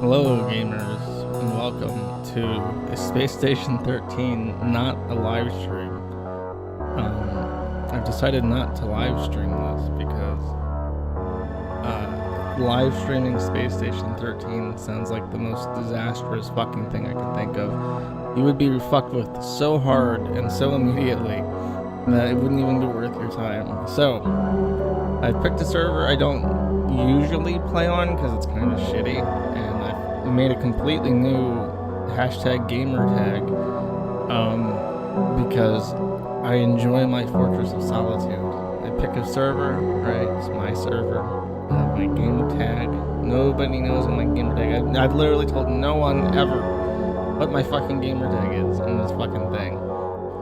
Hello, gamers, and welcome to Space Station 13, not a live stream. I've decided not to live stream this because live streaming Space Station 13 sounds like the most disastrous fucking thing I can think of. You would be fucked with so hard and so immediately that it wouldn't even be worth your time. So, I picked a server I don't usually play on because it's kind of shitty, and I've made a completely new #gamertag because I enjoy my Fortress of Solitude. I pick a server, right? It's my server. I have my gamer tag. Nobody knows what my gamer tag is. I've literally told no one ever what my fucking gamer tag is on this fucking thing.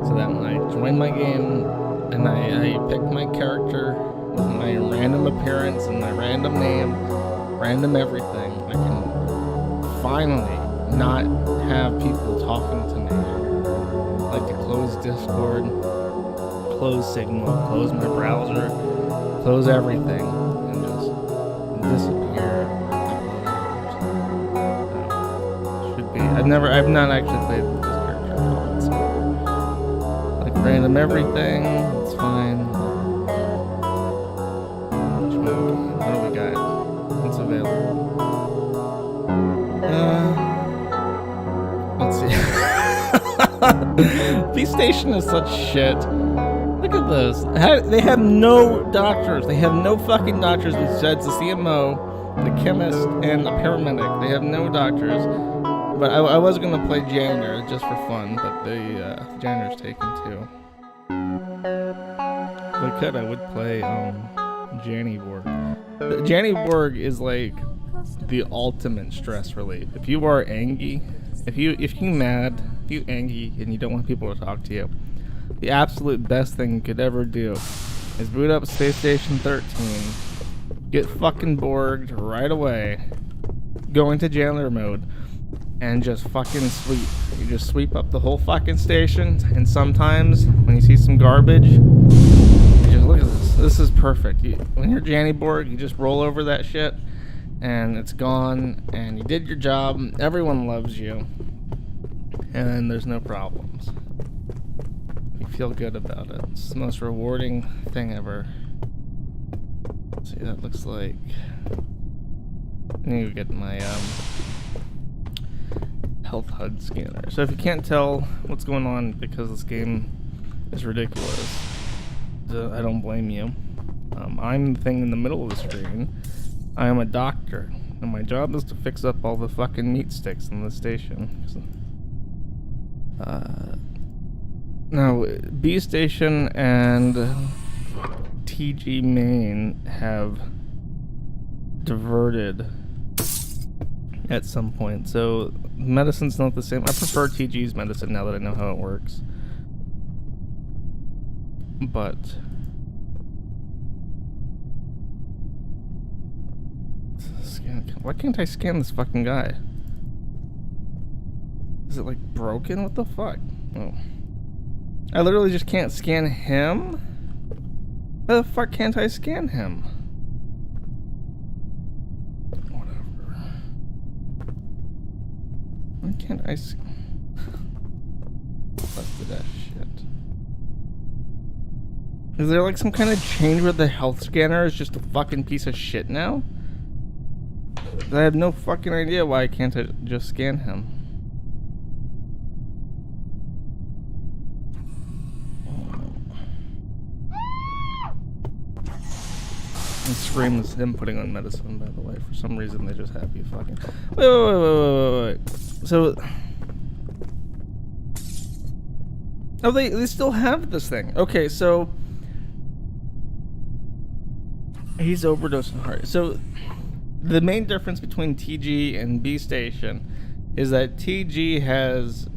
So that when I join my game and I pick my character with my random appearance and my random name, random everything, I can finally not have people talking to me. I like to close Discord, close Signal, close my browser, close everything, and just disappear. Should be. I've not actually played this character at all. So, like random everything, it's fine. What do we got? What's available? Let's see. Beast Station is such shit. Look at this. They have no doctors. They have no fucking doctors besides the CMO, the chemist, and the paramedic. They have no doctors. But I was gonna play janitor just for fun, but the janitor's taken too. If I could, I would play Janny Borg. Janny Borg is like the ultimate stress relief. If you are angry, if you mad, if you angry and you don't want people to talk to you, the absolute best thing you could ever do is boot up Space Station 13, get fucking Borged right away, go into janitor mode, and just fucking sweep. You just sweep up the whole fucking station, and sometimes when you see some garbage, you just look at this. This is perfect. When you're Janny Borg, you just roll over that shit, and it's gone, and you did your job. Everyone loves you, and there's no problems. You feel good about it. It's the most rewarding thing ever. Let's see, that looks like. I need to get my health HUD scanner. So if you can't tell what's going on because this game is ridiculous, I don't blame you. I'm the thing in the middle of the screen. I am a doctor, and my job is to fix up all the fucking meat sticks in the station. Now, B Station and TG Main have diverted at some point, so medicine's not the same. I prefer TG's medicine now that I know how it works. But why can't I scan this fucking guy? Is it like broken? What the fuck? Oh. I literally just can't scan him? Why the fuck can't I scan him? Whatever. Why can't I busted that shit. Is there like some kind of change where the health scanner is just a fucking piece of shit now? I have no fucking idea why I can't just scan him. And Scream is him putting on medicine, by the way. For some reason, they just have you fucking. Wait. So. Oh, they still have this thing. Okay, so. He's overdosing hard. So. The main difference between TG and B Station is that TG has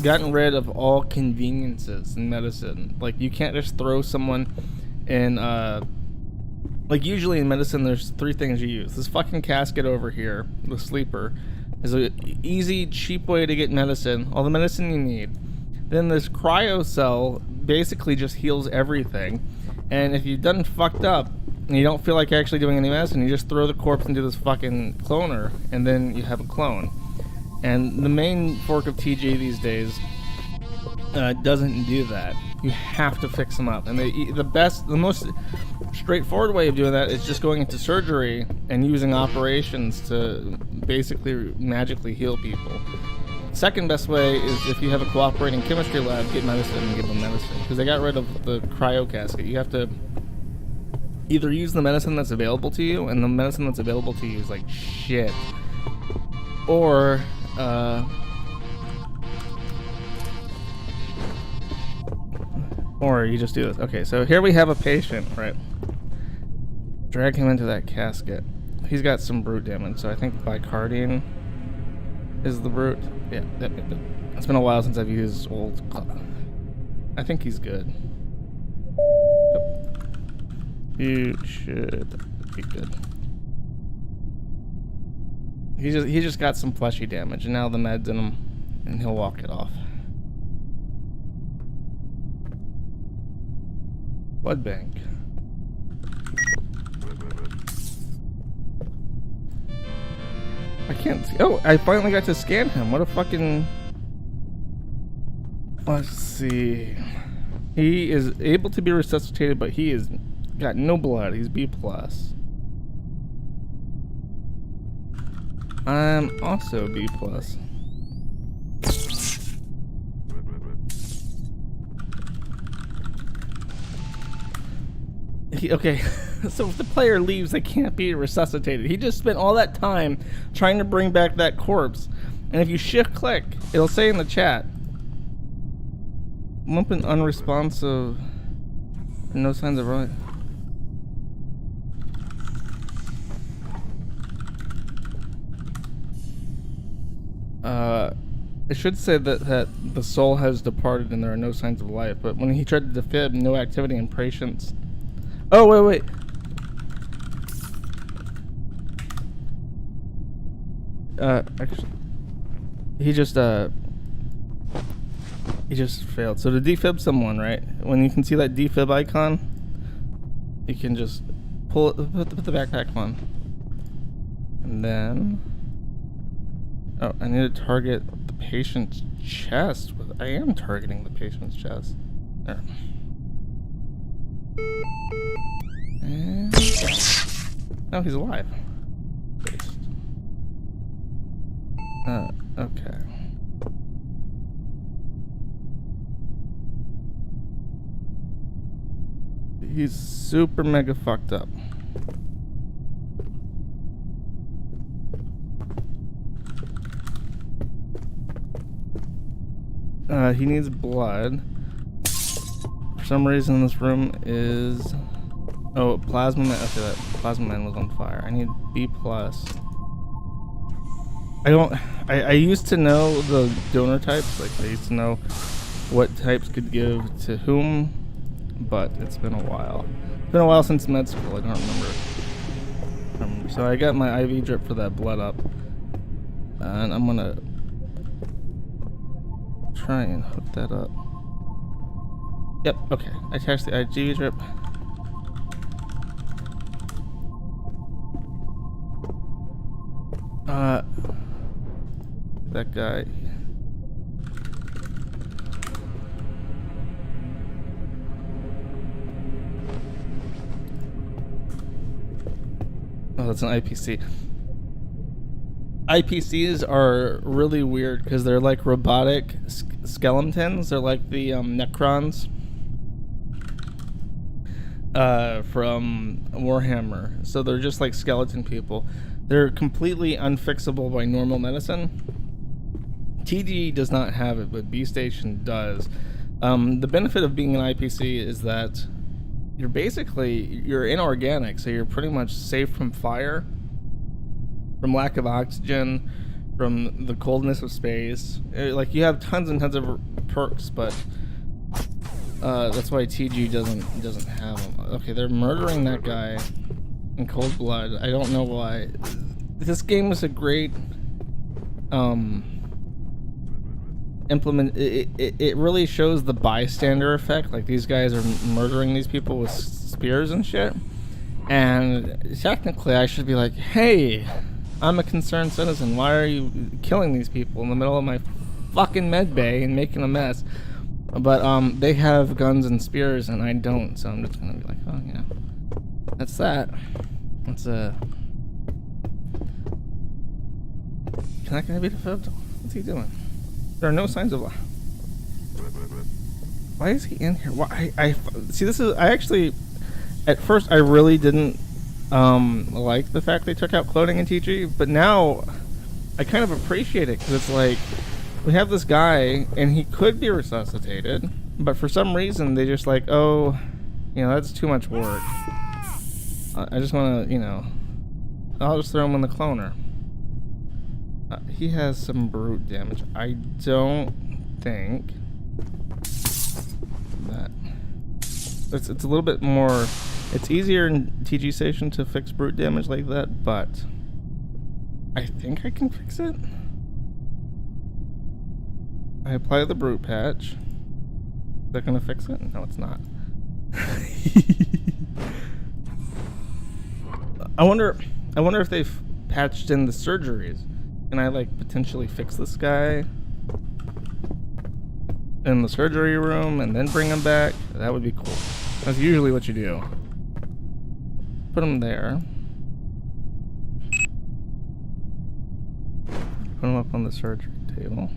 gotten rid of all conveniences in medicine. Like, you can't just throw someone in, like, usually in medicine, there's 3 things you use. This fucking casket over here, the sleeper, is an easy, cheap way to get medicine, all the medicine you need. Then this cryo cell basically just heals everything. And if you've done fucked up, and you don't feel like actually doing any medicine, you just throw the corpse into this fucking cloner, and then you have a clone. And the main fork of TG these days doesn't do that. You have to fix them up, and the most straightforward way of doing that is just going into surgery and using operations to basically magically heal people. Second best way is if you have a cooperating chemistry lab, get medicine and give them medicine, because they got rid of the cryo casket. You have to either use the medicine that's available to you, and the medicine that's available to you is like shit, or you just do this. Okay, so here we have a patient, right? Drag him into that casket. He's got some brute damage, so I think Bicardine is the brute. Yeah, it's been a while since I've used old. I think he's good. Yep. You should be good. He just got some fleshy damage, and now the med's in him, and he'll walk it off. Blood bank. I can't see. Oh, I finally got to scan him. What a fucking. Let's see. He is able to be resuscitated, but he is got no blood. He's B+. I'm also B+. Okay, so if the player leaves, they can't be resuscitated. He just spent all that time trying to bring back that corpse. And if you shift click, it'll say in the chat, lump and unresponsive, no signs of right. It should say that the soul has departed and there are no signs of life, but when he tried to defib, no activity in patients. Oh, wait. Actually, he just failed. So to defib someone, right? When you can see that defib icon, you can just put the backpack on. And then, oh, I need to target the patient's chest. I am targeting the patient's chest. There. And oh, he's alive. Okay. He's super mega fucked up. He needs blood. For some reason, this room is. Oh, plasma man. Okay, that plasma man was on fire. I need B+. I used to know the donor types. Like, I used to know what types could give to whom, but it's been a while. It's been a while since med school. I don't remember. So I got my IV drip for that blood up, and I'm gonna try and hook that up. Yep. Okay. I attached the IV drip. That guy. Oh, that's an IPC. IPCs are really weird because they're like robotic skeletons. They're like the Necrons from Warhammer. So they're just like skeleton people. They're completely unfixable by normal medicine. TG does not have it, but B-Station does. The benefit of being an IPC is that you're inorganic, so you're pretty much safe from fire, from lack of oxygen, from the coldness of space. Like, you have tons and tons of perks, but that's why TG doesn't have them. Okay, they're murdering that guy in cold blood. I don't know why. This game is a great it really shows the bystander effect. Like, these guys are murdering these people with spears and shit, And technically I should be like, hey, I'm a concerned citizen. Why are you killing these people in the middle of my fucking med bay and making a mess? But they have guns and spears and I don't, so I'm just gonna be like, oh yeah, that's that. That's Can that guy be defibbed? What's he doing? There are no signs of life. Why is he in here? Why? I see. This is. I actually, at first, I really didn't like the fact they took out cloning in TG, but now I kind of appreciate it because it's like we have this guy and he could be resuscitated, but for some reason they just like, oh, you know, that's too much work. I just want to, you know, I'll just throw him in the cloner. He has some brute damage. I don't think that it's a little bit more. It's easier in TG Station to fix brute damage like that, but I think I can fix it. I apply the brute patch. Is that gonna fix it? No, it's not. I wonder if they've patched in the surgeries. Can I like potentially fix this guy in the surgery room and then bring him back? That would be cool. That's usually what you do. Put him there. Put him up on the surgery table.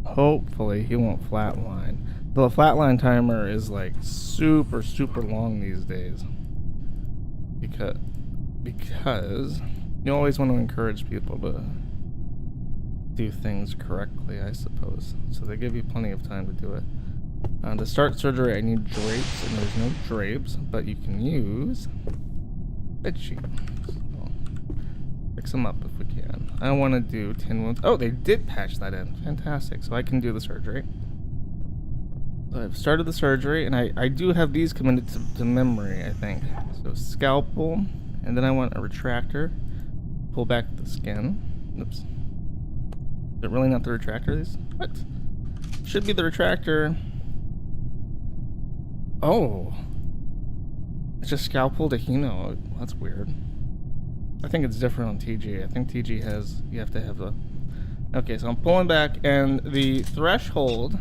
Hopefully he won't flatline. The flatline timer is like super long these days. Because you always want to encourage people to do things correctly, I suppose. So they give you plenty of time to do it. To start surgery, I need drapes, and there's no drapes, but you can use bed sheet. So fix them up if we can. I want to do 10 wounds. Oh, they did patch that in. Fantastic. So I can do the surgery. So I've started the surgery, and I do have these committed to memory, I think. So scalpel, and then I want a retractor. Pull back the skin. Oops. Is it really not the retractor? What? Should be the retractor. Oh. It's just scalpel to Hino. That's weird. I think it's different on TG. I think TG has, you have to have the... Okay, so I'm pulling back, and the threshold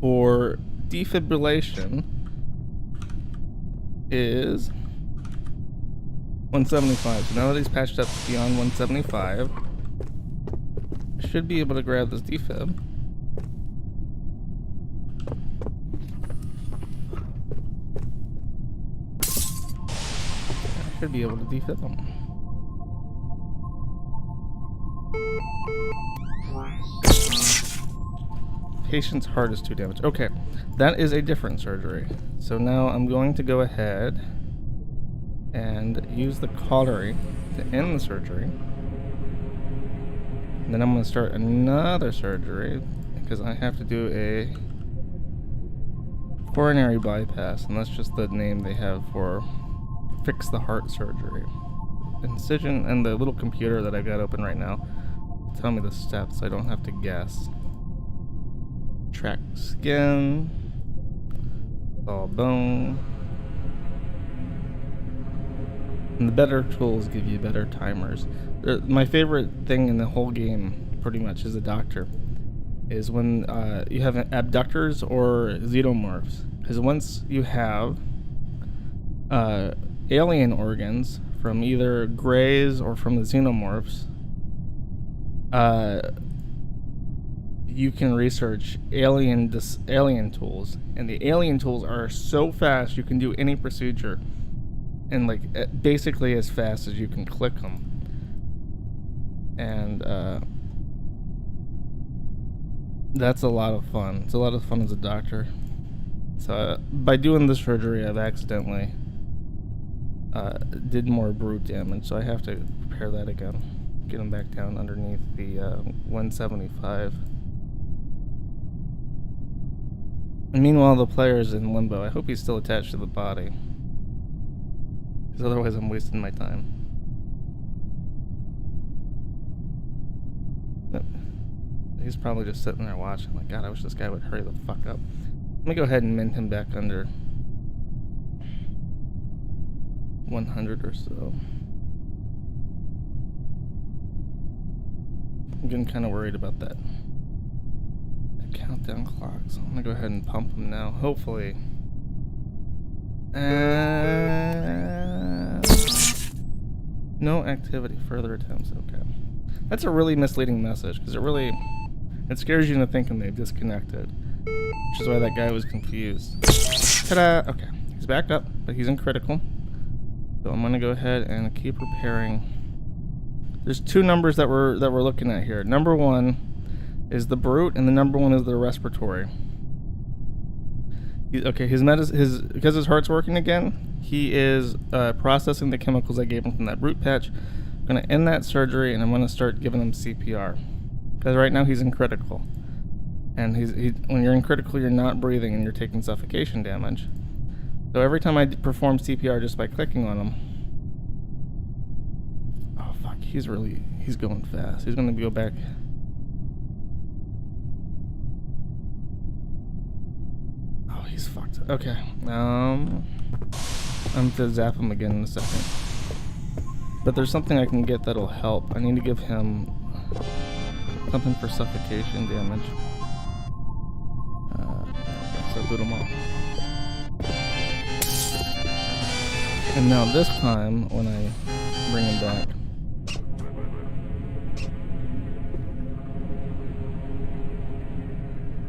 for defibrillation is 175. So now that he's patched up beyond 175, I should be able to grab this defib. I should be able to defib him. Patient's heart is 2 damage. Okay, that is a different surgery. So now I'm going to go ahead and use the cautery to end the surgery. And then I'm going to start another surgery because I have to do a coronary bypass, and that's just the name they have for fix the heart surgery. Incision, and the little computer that I've got open right now will tell me the steps so I don't have to guess. Track skin, all bone. And the better tools give you better timers. My favorite thing in the whole game, pretty much, as a doctor, is when you have abductors or xenomorphs. Because once you have alien organs from either Greys or from the xenomorphs, you can research alien tools, and the alien tools are so fast you can do any procedure in like basically as fast as you can click them. And that's a lot of fun. It's a lot of fun as a doctor. So by doing this surgery, I've accidentally did more brute damage, so I have to repair that again. Get him back down underneath the 175. And meanwhile, the player's in limbo. I hope he's still attached to the body, because otherwise I'm wasting my time. He's probably just sitting there watching, like, God, I wish this guy would hurry the fuck up. Let me go ahead and mend him back under. 100 or so. I'm getting kind of worried about that. The countdown clock, so I'm gonna go ahead and pump them now. Hopefully. No activity, further attempts. Okay. That's a really misleading message because it scares you into thinking they've disconnected, which is why that guy was confused. Ta-da! Okay, he's backed up, but he's in critical. So I'm gonna go ahead and keep repairing. There's two numbers that we're looking at here. Number 1 is the brute, and the number 1 is the respiratory. Okay, because his heart's working again, he is processing the chemicals I gave him from that brute patch. I'm gonna end that surgery, and I'm gonna start giving him CPR. Because right now he's in critical, and when you're in critical, you're not breathing and you're taking suffocation damage. So every time I perform CPR just by clicking on him, oh fuck, he's going fast. He's gonna go back. Oh, he's fucked. Okay, I'm gonna zap him again in a second. But there's something I can get that'll help. I need to give him something for suffocation damage. So boot him up. And now this time, when I bring him back,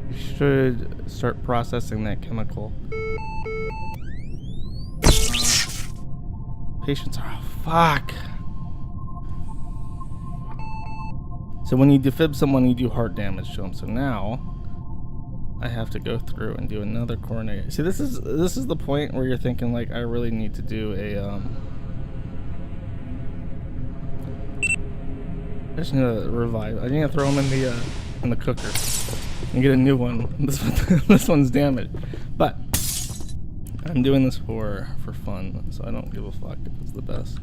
you should start processing that chemical. Patients are... fuck! So when you defib someone, you do heart damage to them. So now I have to go through and do another coronary. See, this is the point where you're thinking like, I really need to do a I just need to revive. I need to throw them in the cooker and get a new one. This one's damaged, but I'm doing this for fun, so I don't give a fuck if it's the best.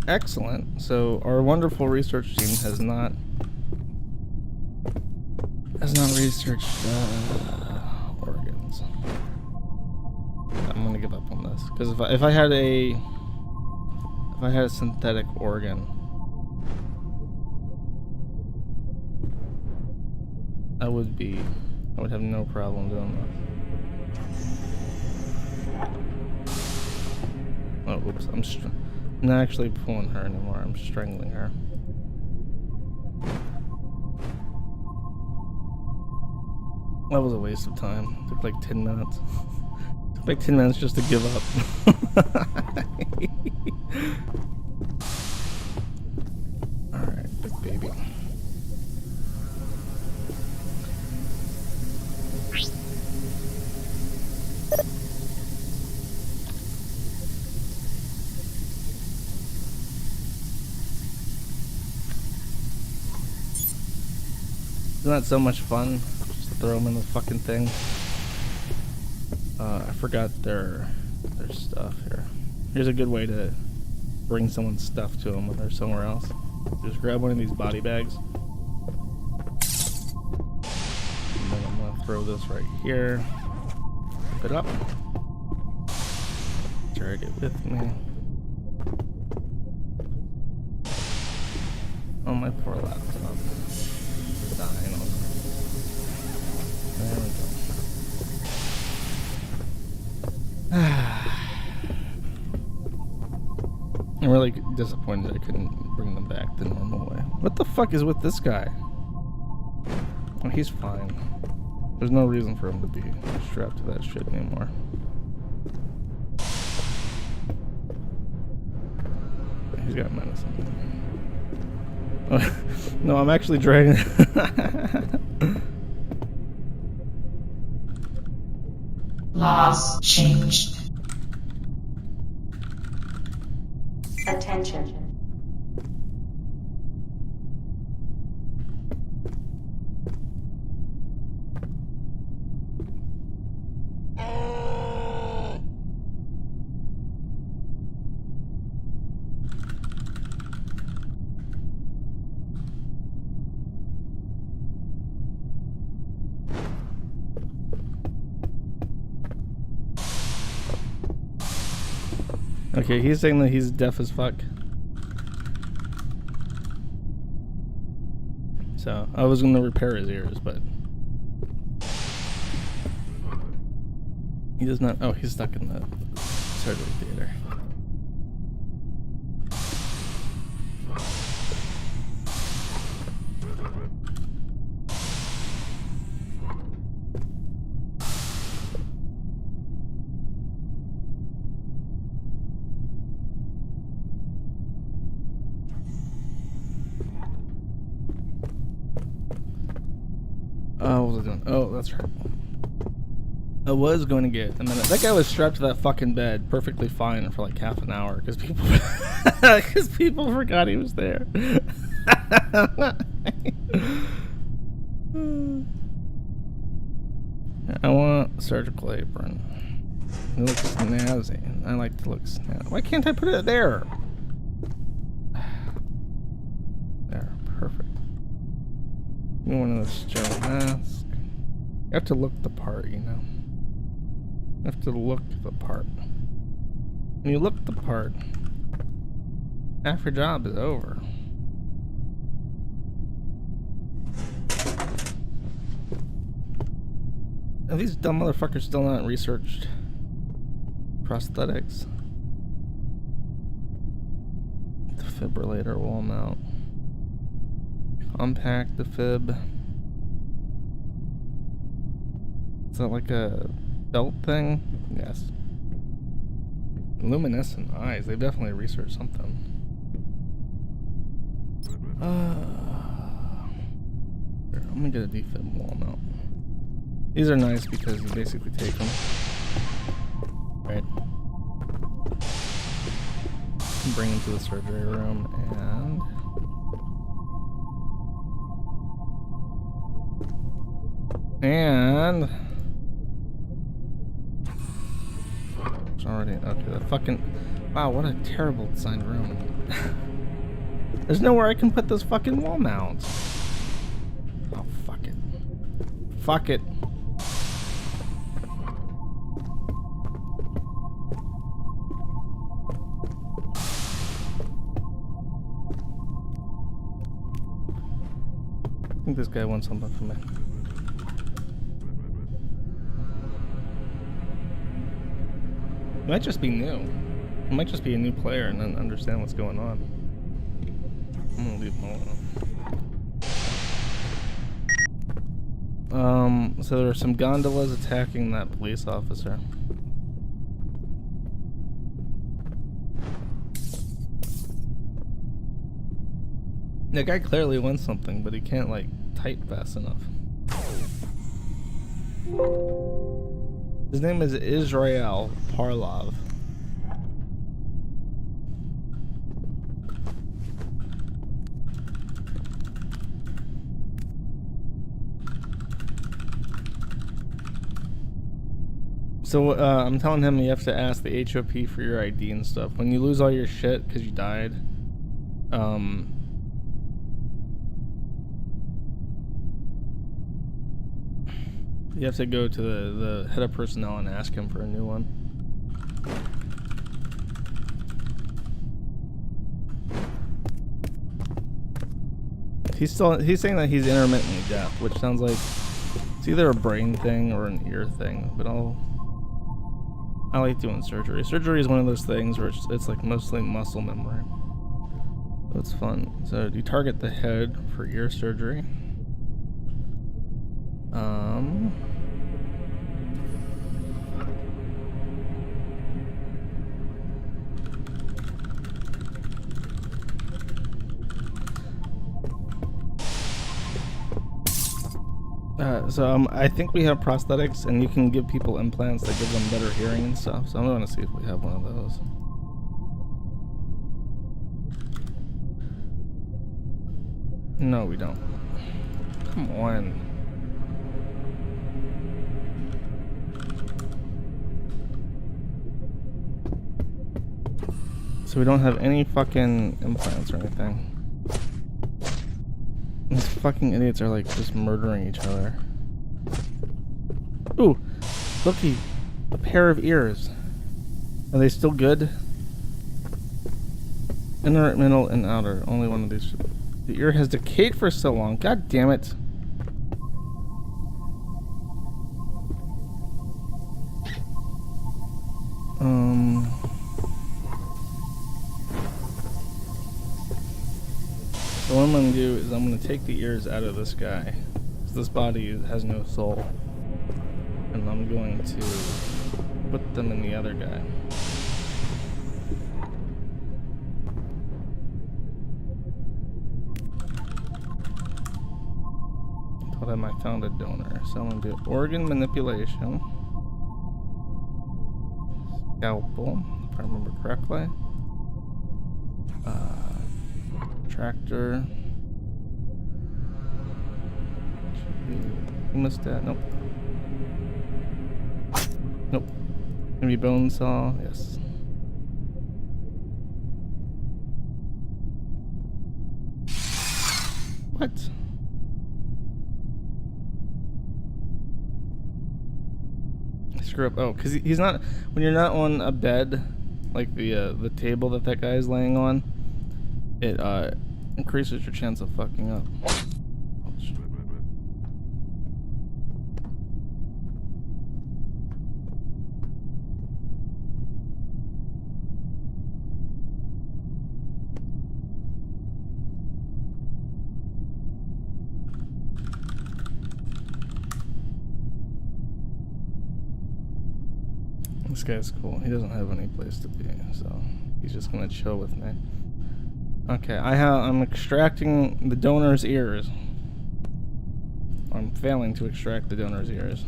Excellent. So our wonderful research team has not researched organs. I'm gonna give up on this because if I had a synthetic organ, I would have no problem doing that. Oh, oops! I'm not actually pulling her anymore. I'm strangling her. That was a waste of time. It took like 10 minutes. It took like 10 minutes just to give up. Alright, big baby. Isn't that so much fun? Just to throw them in the fucking thing. I forgot their stuff here. Here's a good way to bring someone's stuff to them when they're somewhere else. Just grab one of these body bags. And then I'm gonna throw this right here. Pick it up. Drag it with me. Oh, my poor laptop. Dying on. There we go. I'm really disappointed I couldn't bring them back the normal way. What the fuck is with this guy? Oh, he's fine. There's no reason for him to be strapped to that shit anymore. He's got medicine. Oh, no, I'm actually dragging. Laws changed. Attention. Okay, he's saying that he's deaf as fuck. So, I was gonna repair his ears, but... He does not... Oh, he's stuck in the surgery theater. Oh, what was I doing? Oh, that's right. I was going to get a minute. That guy was strapped to that fucking bed perfectly fine for like half an hour because people forgot he was there. I want a surgical apron. It looks snazzy. I like to look snazzy. Why can't I put it there? There, perfect. One of those sterile masks. You have to look the part, you know. You have to look the part. When you look the part, half your job is over. Are these dumb motherfuckers still not researched prosthetics? Defibrillator wall mount. Compact defib. Is that like a belt thing? Yes. Luminescent eyes. They've definitely researched something. Here, I'm gonna get a defib wall mount. These are nice because you basically take them. Right. Bring them to the surgery room and... It's already okay. The fucking wow! What a terrible designed room. There's nowhere I can put those fucking wall mounts. Oh fuck it! Fuck it! I think this guy wants something from me. It might just be new. It might just be a new player and then understand what's going on. I'm gonna leave him alone. So there are some gondolas attacking that police officer. The guy clearly wants something, but he can't like type fast enough. His name is Israel Parlov. So I'm telling him you have to ask the HOP for your ID and stuff. When you lose all your shit because you died, you have to go to the head of personnel and ask him for a new one. He's saying that he's intermittently deaf, which sounds like it's either a brain thing or an ear thing. But I like doing surgery. Surgery is one of those things where it's like mostly muscle memory. So it's fun. So you target the head for ear surgery. I think we have prosthetics, and you can give people implants that give them better hearing and stuff. So I'm going to see if we have one of those. No, we don't. Come on. So we don't have any fucking implants or anything. These fucking idiots are like just murdering each other. Ooh, looky, a pair of ears. Are they still good? Inner, middle, and outer. Only one of these. The ear has decayed for so long. God damn it. So what I'm going to do is I'm going to take the ears out of this guy. This body has no soul. And I'm going to put them in the other guy. Told him I found a donor. So I'm going to do organ manipulation. Scalpel, if I remember correctly. Tractor. Hemostat, nope. Nope. Maybe bone saw, yes. What? Screw up. Oh, because he's not. When you're not on a bed, like the table that guy is laying on, it increases your chance of fucking up. Ouch. This guy's cool. He doesn't have any place to be, so he's just gonna chill with me. Okay, I'm extracting the donor's ears. I'm failing to extract the donor's ears.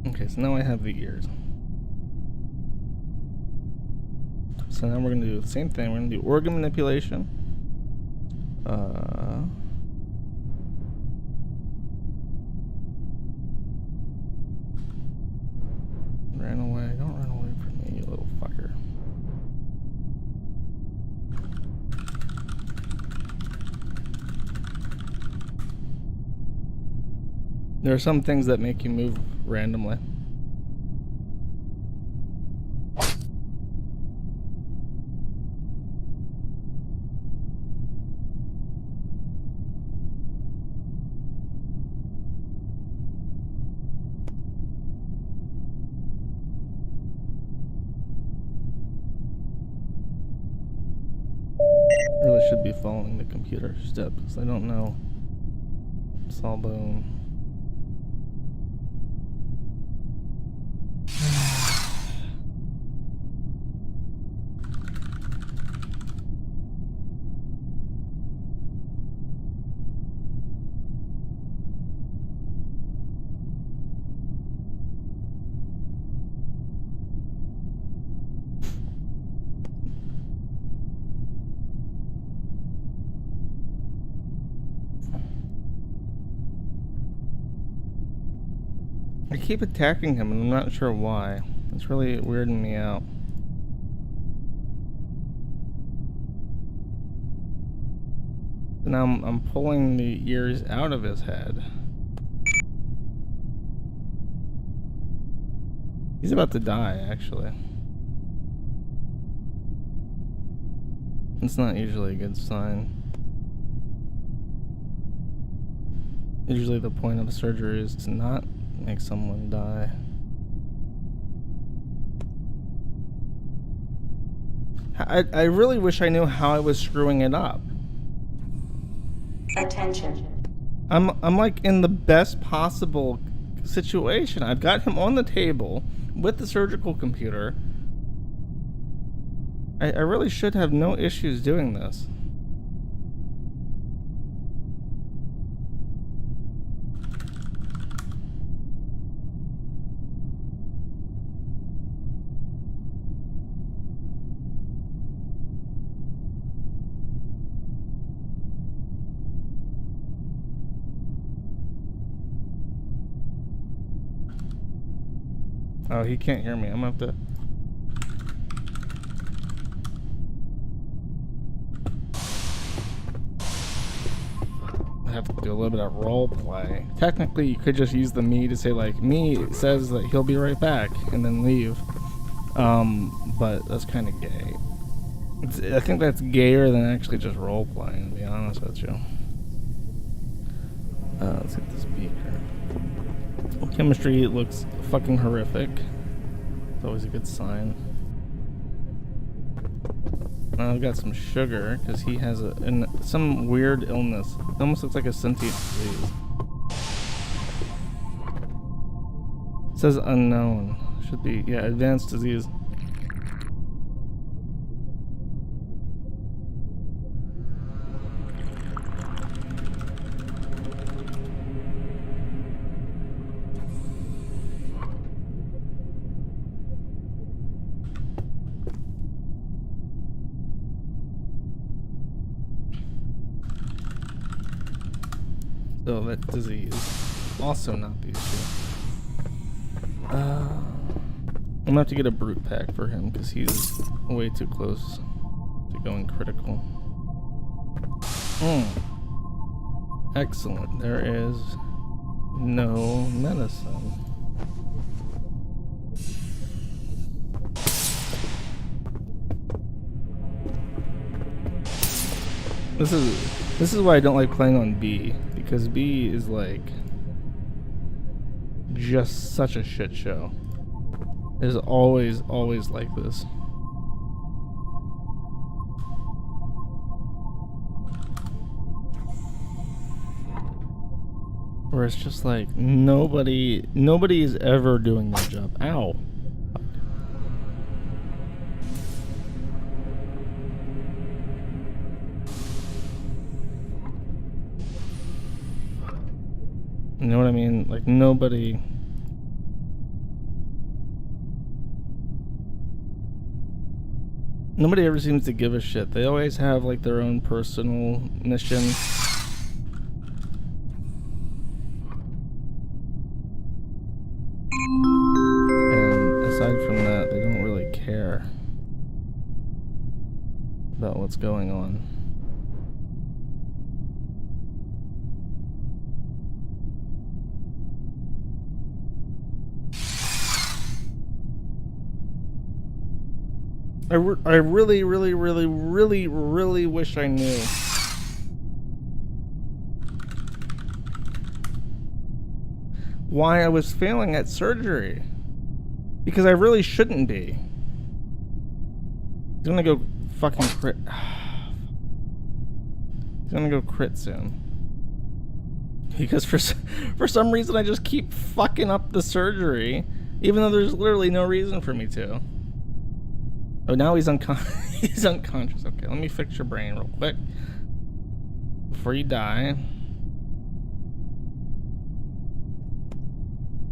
Okay, so now I have the ears. So now we're gonna do the same thing. We're gonna do organ manipulation. Ran away. Don't run away from me, you little fucker. There are some things that make you move randomly. Really should be following the computer steps. I don't know. Sawbone. I keep attacking him and I'm not sure why. It's really weirding me out. Now I'm pulling the ears out of his head. He's about to die, actually. It's not usually a good sign. Usually the point of surgery is to not make someone die. I really wish I knew how I was screwing it up. Attention. I'm like in the best possible situation. I've got him on the table with the surgical computer. I really should have no issues doing this. Oh, he can't hear me. I'm gonna have to... have to do a little bit of role play. Technically, you could just use the me to say like, me says that he'll be right back, and then leave. But that's kind of gay. I think that's gayer than actually just role playing, to be honest with you. Let's get this beaker. Chemistry looks fucking horrific. It's always a good sign. I've got some sugar because he has some weird illness. It almost looks like a sentient disease. It says unknown. Should be, yeah, advanced disease. So that disease, also not the issue. I'm gonna have to get a brute pack for him because he's way too close to going critical. Excellent. There is no medicine. This is why I don't like playing on B, because B is like just such a shit show. It is always like this. Where it's just like nobody is ever doing their job. Ow. You know what I mean? Like nobody ever seems to give a shit. They always have like their own personal mission. And aside from that, they don't really care about what's going on. I really wish I knew why I was failing at surgery, because I really shouldn't be. He's gonna go fucking crit. He's gonna go crit soon. Because for some reason I just keep fucking up the surgery, even though there's literally no reason for me to. Oh, now he's he's unconscious. Okay, let me fix your brain real quick before you die.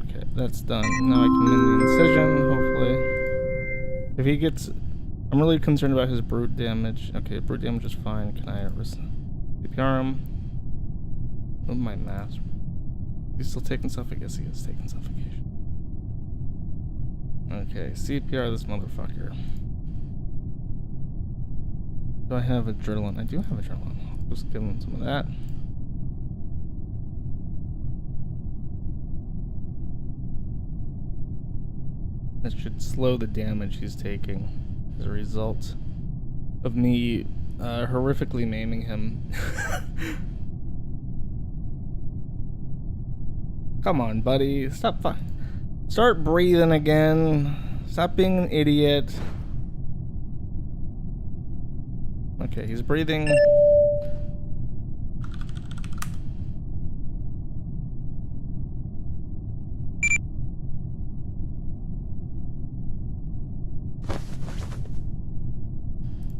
Okay, that's done. Now I can mend the incision, hopefully. If he gets... I'm really concerned about his brute damage. Okay, brute damage is fine. Can I CPR him? Move my mask. He's still taking suffocation? Yes, he is taking suffocation. Okay, CPR this motherfucker. Do I have adrenaline? I do have adrenaline. I'll just give him some of that. That should slow the damage he's taking as a result of me horrifically maiming him. Come on, buddy. Start breathing again. Stop being an idiot. Okay, he's breathing.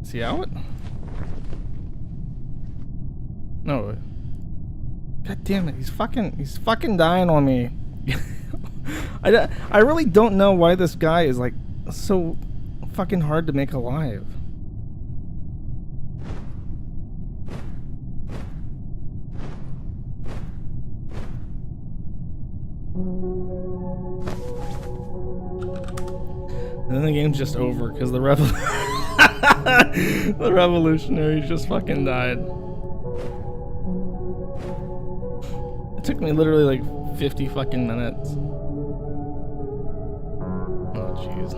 Is he out? No. God damn it, he's fucking dying on me. I really don't know why this guy is like so fucking hard to make alive. And then the game's just over because the revolutionaries just fucking died. took me literally like 50 fucking minutes. Oh, jeez.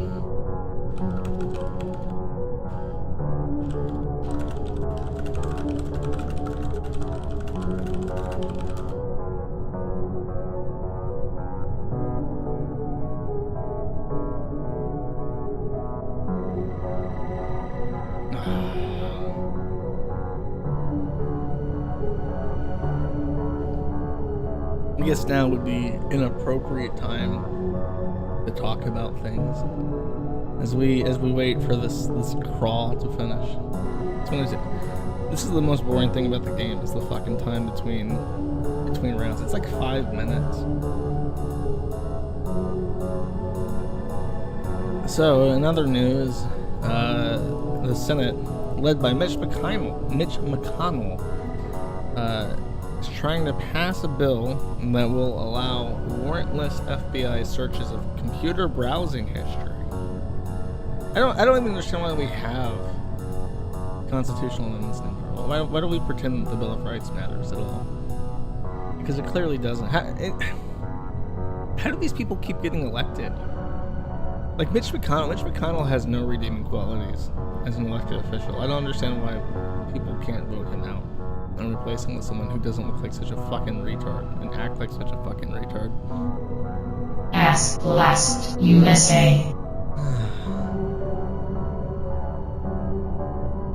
I guess now would be an appropriate time to talk about things as we wait for this crawl to finish. This is the most boring thing about the game, is the fucking time between rounds. It's like 5 minutes. So in other news, the Senate, led by Mitch McConnell, is trying to pass a bill that will allow warrantless FBI searches of computer browsing history. I don't even understand why we have constitutional amendments anymore. Why do we pretend that the Bill of Rights matters at all? Because it clearly doesn't. How do these people keep getting elected? Like Mitch McConnell has no redeeming qualities as an elected official. I don't understand why people can't vote him out and replace him with someone who doesn't look like such a fucking retard and act like such a fucking retard. Ask Last USA.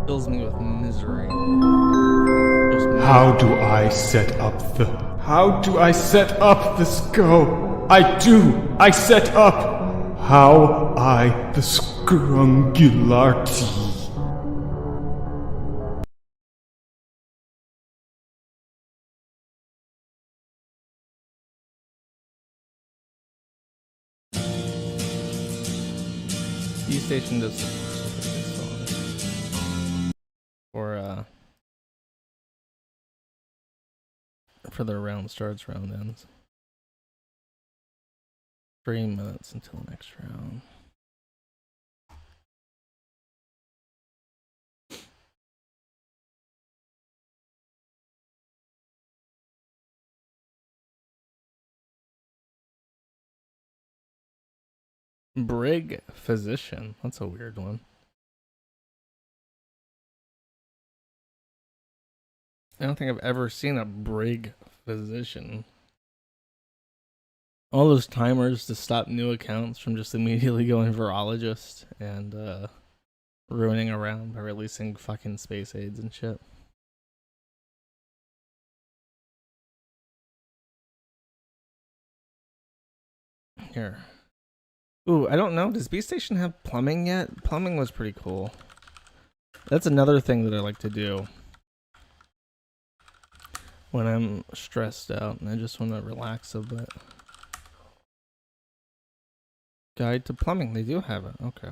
Fills me with misery. How do I set up this go? I set up. How I the Scrungularty. Station does some pretty good songs. For their round starts, round ends. 3 minutes until next round. Brig Physician. That's a weird one. I don't think I've ever seen a Brig Physician. All those timers to stop new accounts from just immediately going virologist and ruining around by releasing fucking space aids and shit. Here. Ooh, I don't know. Does B Station have plumbing yet? Plumbing was pretty cool. That's another thing that I like to do when I'm stressed out and I just want to relax a bit. Guide to plumbing. They do have it. Okay.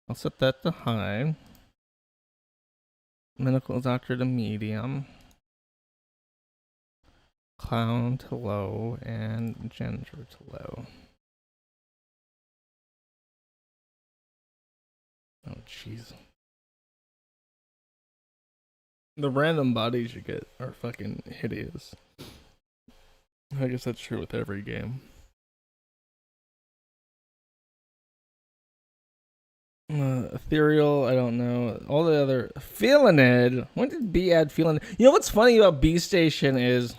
I'll set that to high. Medical doctor to medium. Clown to low. And janitor to low. Oh, jeez. The random bodies you get are fucking hideous. I guess that's true with every game. Ethereal, I don't know. All the other... Feelinid. When did B add Feelinid? You know what's funny about B Station is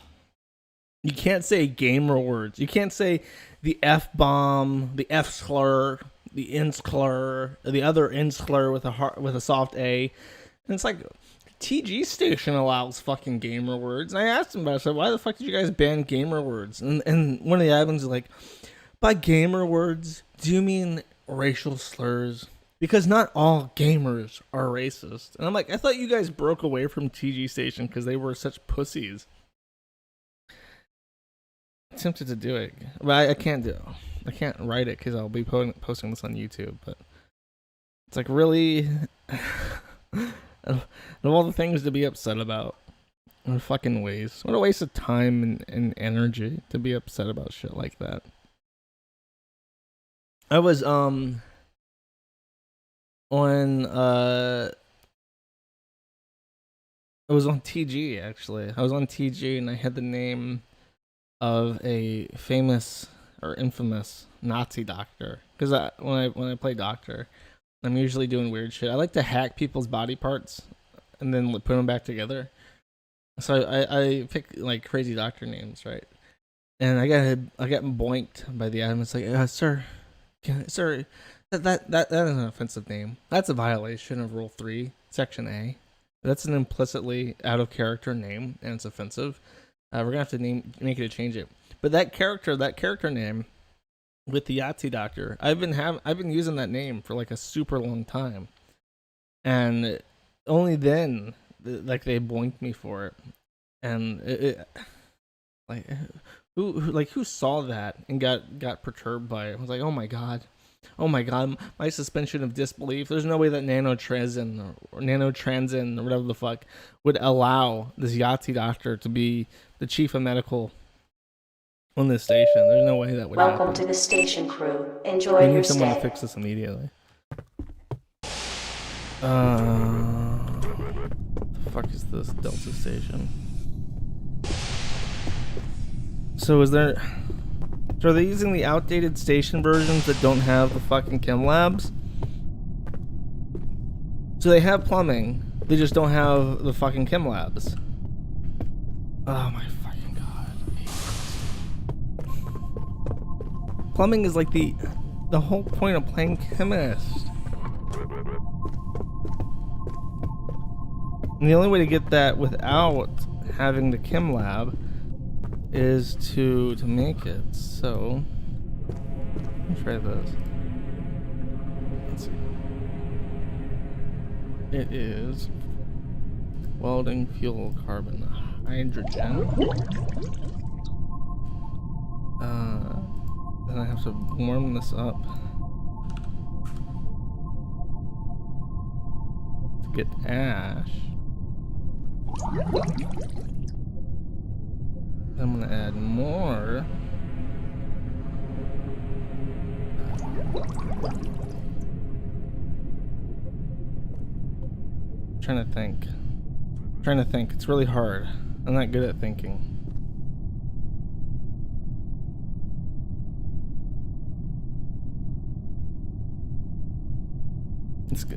you can't say gamer words. You can't say the F-bomb, the F-slur, the N-slur, the other N-slur with a soft A. And it's like, TG Station allows fucking gamer words. And I asked him about it. I said, why the fuck did you guys ban gamer words? And one of the admins is like, by gamer words, do you mean racial slurs? Because not all gamers are racist. And I'm like, I thought you guys broke away from TG Station because they were such pussies. I'm tempted to do it, but I can't do it. I can't write it because I'll be posting this on YouTube. But it's like, really, of all the things to be upset about, what a fucking waste. What a waste of time and energy to be upset about shit like that. I was on TG actually. I was on TG and I had the name of a famous or infamous Nazi doctor. Because when I play doctor, I'm usually doing weird shit. I like to hack people's body parts and then put them back together. So I pick like crazy doctor names, right? And I got boinked by the admin. It's like, sir, sir, that is an offensive name. That's a violation of Rule 3, Section A. That's an implicitly out of character name, and it's offensive. We're gonna have to make it change it. But that character name with the Yahtzee doctor, I've been using that name for like a super long time, and only then like they boinked me for it, and it like who saw that and got perturbed by it. I was like, oh my god, my suspension of disbelief. There's no way that Nanotransin or whatever the fuck would allow this Yahtzee doctor to be the chief of medical on this station. There's no way that would happen. Welcome to the station, crew. Enjoy We your need someone stay. to fix this immediately. The fuck is this Delta station? So are they using the outdated station versions that don't have the fucking chem labs? So they have plumbing, they just don't have the fucking chem labs. Oh my fucking god. Plumbing is like the whole point of playing chemist. And the only way to get that without having the chem lab is to make it. So let's try this. Let's see. It is welding, fuel, carbon, hydrogen. Then I have to warm this up to get ash. I'm gonna add more. Trying to think. It's really hard. I'm not good at thinking.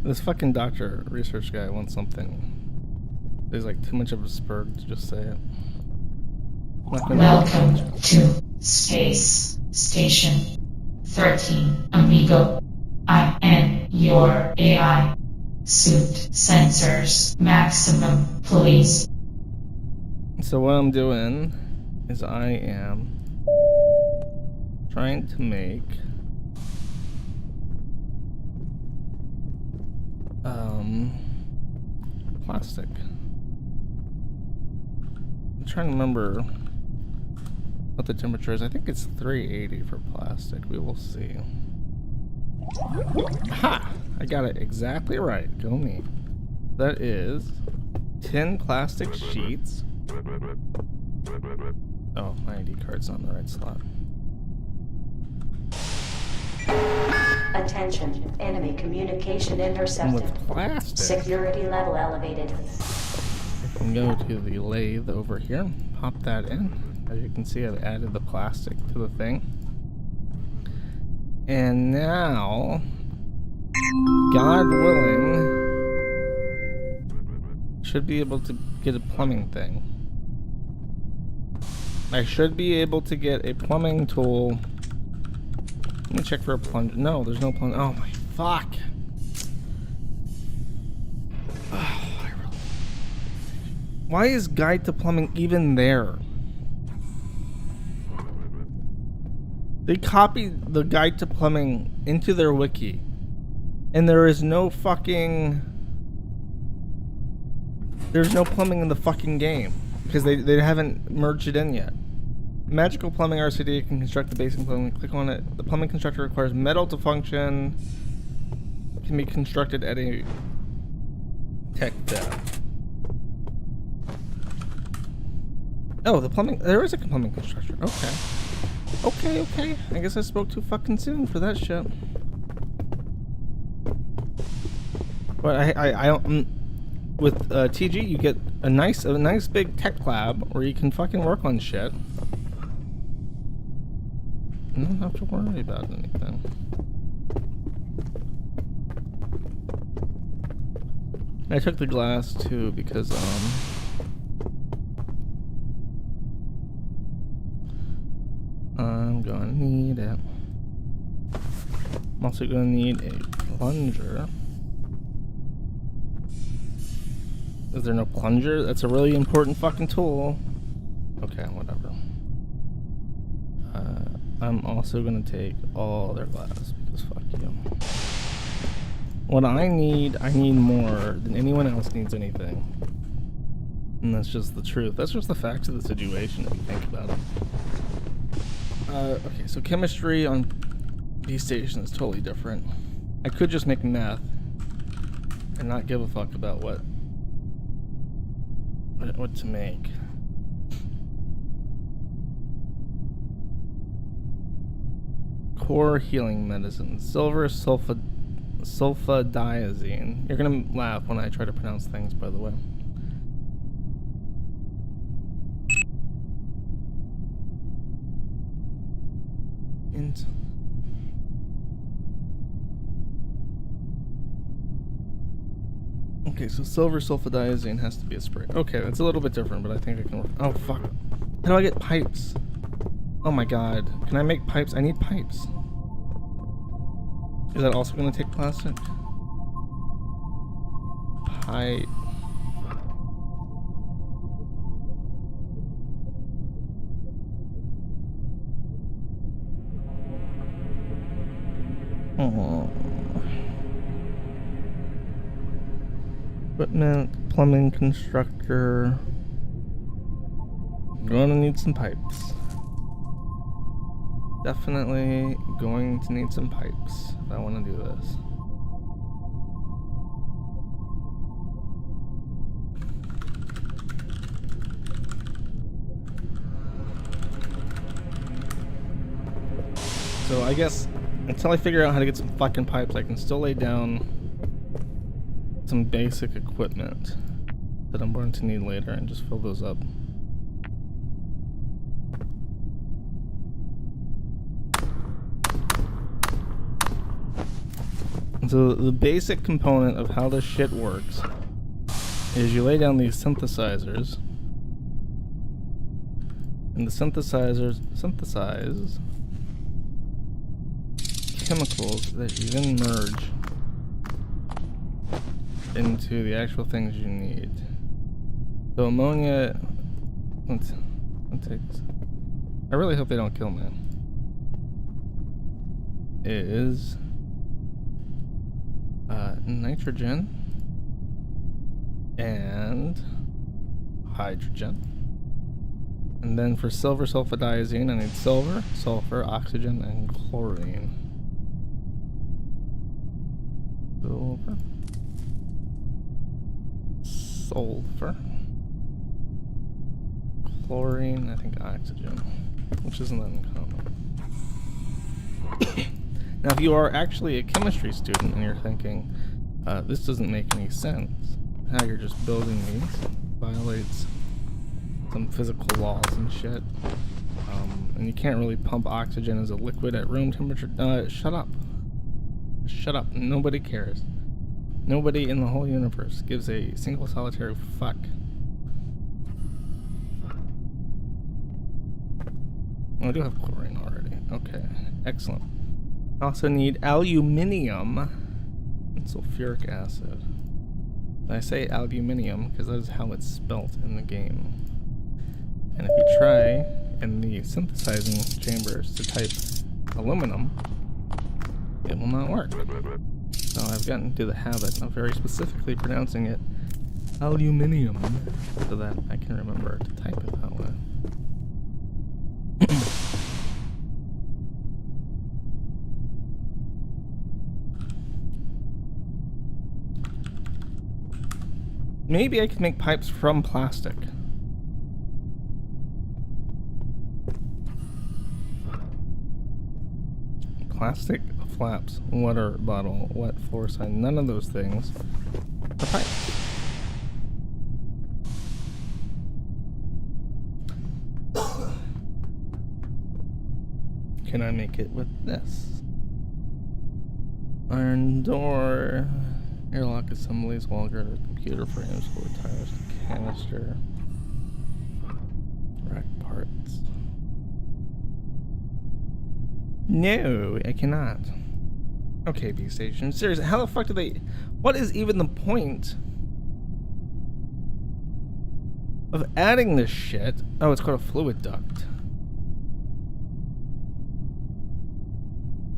This fucking doctor research guy wants something. There's like too much of a spur to just say it. Welcome to Space Station 13, amigo. I am your AI. Suit sensors maximum, please. So what I'm doing is I am trying to make plastic. I'm trying to remember what the temperature is. I think it's 380 for plastic. We will see. Ha! I got it exactly right. Go me. That is 10 plastic sheets. Oh, my ID card's on the right slot. Attention, enemy communication And intercepted. with plastic, Security level elevated. I can go to the lathe over here, pop that in. As you can see, I've added the plastic to the thing. And now, God willing, should be able to get a plumbing thing. I should be able to get a plumbing tool. Let me check for a plunger. No, there's no plunger. Oh my fuck. Why is Guide to Plumbing even there? They copied the Guide to Plumbing into their wiki, and there is no fucking... There's no plumbing in the fucking game, because they haven't merged it in yet. Magical Plumbing RCD can construct the basic plumbing. Click on it. The plumbing constructor requires metal to function. Can be constructed at a tech depth. Oh, the plumbing. There is a plumbing constructor. Okay. Okay. I guess I spoke too fucking soon for that shit. But I don't. With TG, you get a nice big tech lab where you can fucking work on shit. I don't have to worry about anything. I took the glass too because I'm gonna need it. I'm also gonna need a plunger. Is there no plunger? That's a really important fucking tool. Okay, whatever. I'm also gonna take all their glass because fuck you. What I need more than anyone else needs anything. And that's just the truth. That's just the facts of the situation if you think about it. Okay, so chemistry on B Station is totally different. I could just make meth and not give a fuck about what to make. Core healing medicine. Silver sulfadiazine. You're gonna laugh when I try to pronounce things, by the way. Okay, so silver sulfadiazine has to be a spray. Okay, that's a little bit different, but I think it can work. Oh, fuck. How do I get pipes? Oh my god. Can I make pipes? I need pipes. Is that also going to take plastic? Pipe. Oh. Equipment, plumbing constructor. Gonna need some pipes. Definitely going to need some pipes if I want to do this. So I guess until I figure out how to get some fucking pipes, I can still lay down some basic equipment that I'm going to need later and just fill those up. So the basic component of how this shit works is you lay down these synthesizers, and the synthesizers synthesize chemicals that you then merge into the actual things you need. So ammonia, let's take this. I really hope they don't kill me. Is nitrogen and hydrogen. And then for silver sulfadiazine, I need silver, sulfur, oxygen, and chlorine. Silver. Sulfur. Chlorine, I think oxygen, which isn't that uncommon. Now, if you are actually a chemistry student and you're thinking, this doesn't make any sense, how you're just building these violates some physical laws and shit, and you can't really pump oxygen as a liquid at room temperature. Shut up. Shut up. Nobody cares. Nobody in the whole universe gives a single solitary fuck. Oh, I do have chlorine already. Okay, excellent. I also need aluminium and sulfuric acid. I say aluminium because that is how it's spelt in the game. And if you try in the synthesizing chambers to type aluminum, it will not work. So I've gotten into the habit of very specifically pronouncing it aluminium so that I can remember to type it that way. Maybe I could make pipes from plastic. Plastic flaps, water bottle, wet floor sign, none of those things are pipes. Can I make it with this? Iron door. Airlock assemblies, wall girder, computer frames, floor tires, canister. Rack parts. No, I cannot. Okay, B station. Seriously, how the fuck do they... What is even the point of adding this shit? Oh, it's called a fluid duct.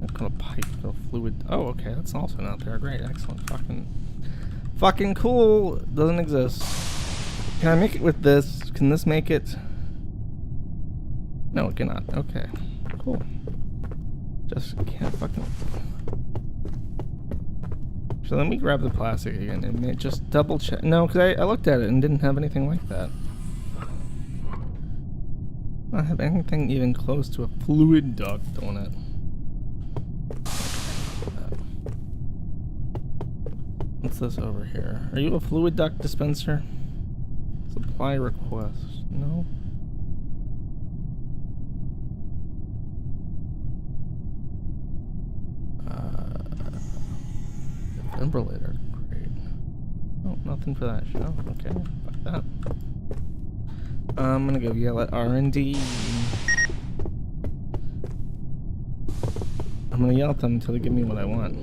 It's called a pipe, called a fluid... Oh, okay, that's also not there. Great, excellent. Fucking cool. Doesn't exist. Can I make it with this? Can this make it? No, it cannot. Okay, cool. Just can't fucking... So let me grab the plastic again and just double check. No, because I looked at it and didn't have anything like that. I don't have anything even close to a fluid duct on it. What's this over here? Are you a fluid duct dispenser? Supply request. No? Defibrillator. Great. Oh, nothing for that show. Okay, fuck that. I'm gonna go yell at R&D. I'm gonna yell at them until they give me what I want.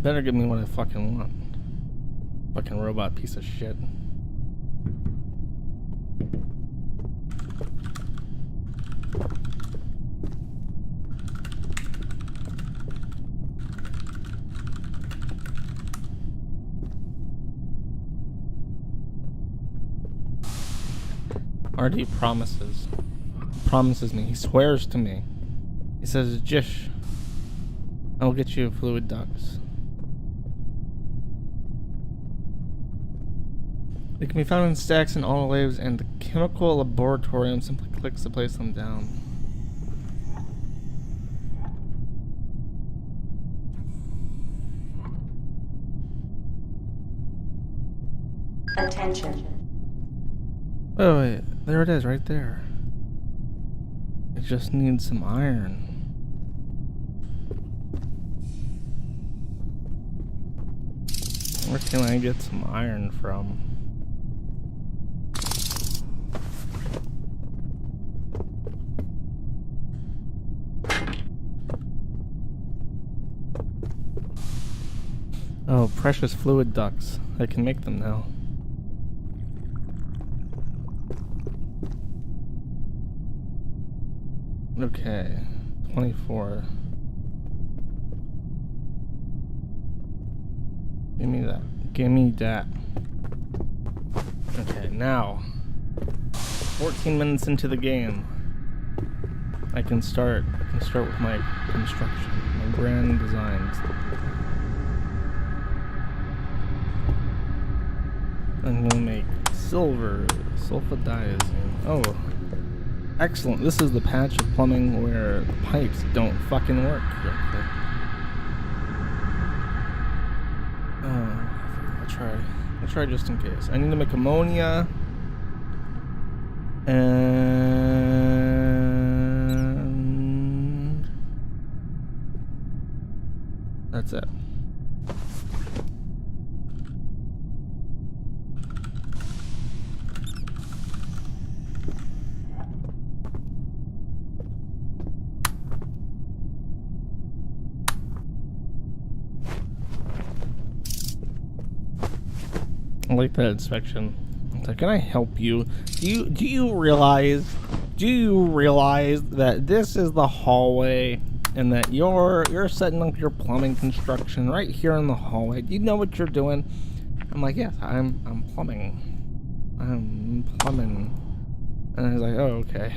Better give me what I fucking want. Fucking robot piece of shit. RD promises me, he swears to me. He says, Jish, I'll get you fluid ducts. They can be found in stacks in autolaves and the chemical laboratorium simply clicks to place them down. Attention. Oh wait, there it is right there. It just needs some iron. Where can I get some iron from? Oh, precious fluid ducts. I can make them now. Okay, 24. Give me that. Give me that. Okay, now 14 minutes into the game. I can start with my construction, my grand designs. I'm gonna make silver, sulfadiazine. Oh, excellent. This is the patch of plumbing where the pipes don't fucking work correctly. I'll try just in case. I need to make ammonia. And that's it. I like that inspection. It's like, can I help you? Do you realize that this is the hallway and that you're setting up your plumbing construction right here in the hallway? Do you know what you're doing? I'm like, yes, I'm plumbing. I'm plumbing. And he's like, oh, okay.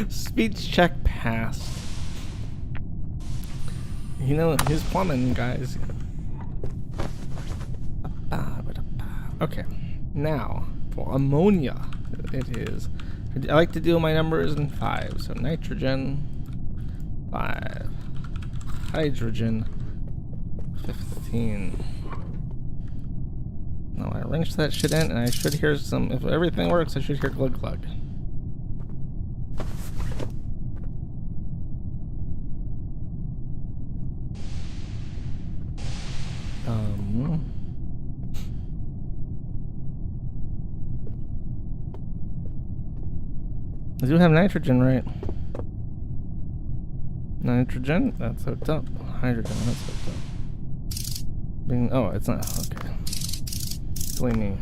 Speech check passed. You know, he's plumbing, guys. Okay, now for ammonia, it is. I like to do my numbers in 5. So nitrogen, 5. Hydrogen, 15. Now I wrench that shit in, and I should hear some. If everything works, I should hear glug glug. I do have nitrogen, right? Nitrogen, that's hooked up. Hydrogen, that's hooked up. Oh, it's not. Okay. Silly me.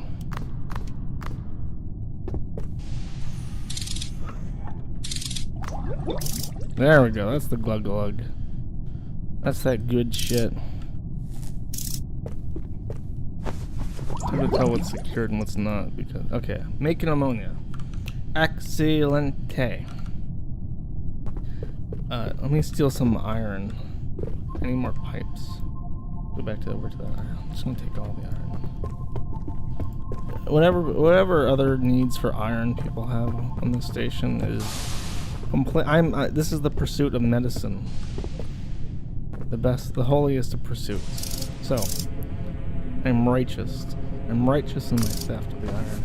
There we go. That's the glug glug. That's that good shit. It's hard to tell what's secured and what's not because. Okay, making ammonia. Excelente. Let me steal some iron. I need more pipes. Go back over to that iron. I'm just gonna take all the iron. Whatever other needs for iron people have on this station is complete. This is the pursuit of medicine. The best, the holiest of pursuits. So, I'm righteous. I'm righteous in my theft of the iron.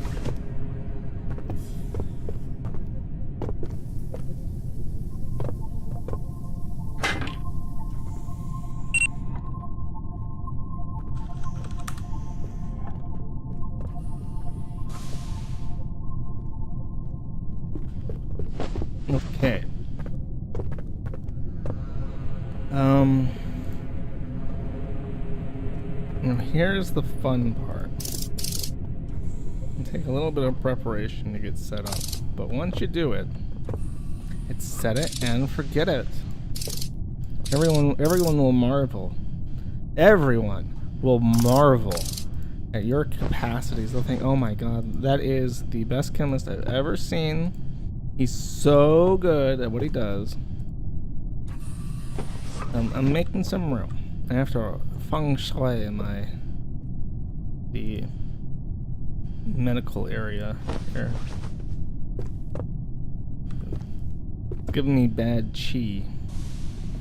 Okay. Now here's the fun part. It'll take a little bit of preparation to get set up, but once you do it, it's set it and forget it. Everyone will marvel. Everyone will marvel at your capacities. They'll think, "Oh my God, that is the best chemist I've ever seen. He's so good at what he does." I'm making some room. I have to feng shui the medical area here. It's giving me bad chi.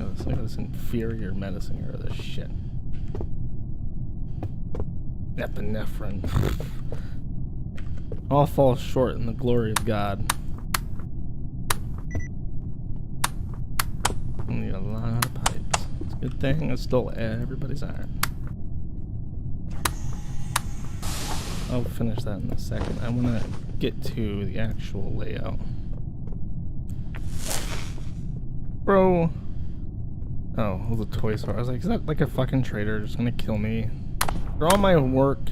It's like this inferior medicine or this shit. Epinephrine. All falls short in the glory of God. Only a lot of pipes. It's a good thing I stole everybody's iron. I'll finish that in a second. I want to get to the actual layout. Bro. Oh, it was a toy store. I was like, is that like a fucking traitor just gonna kill me? For all my work,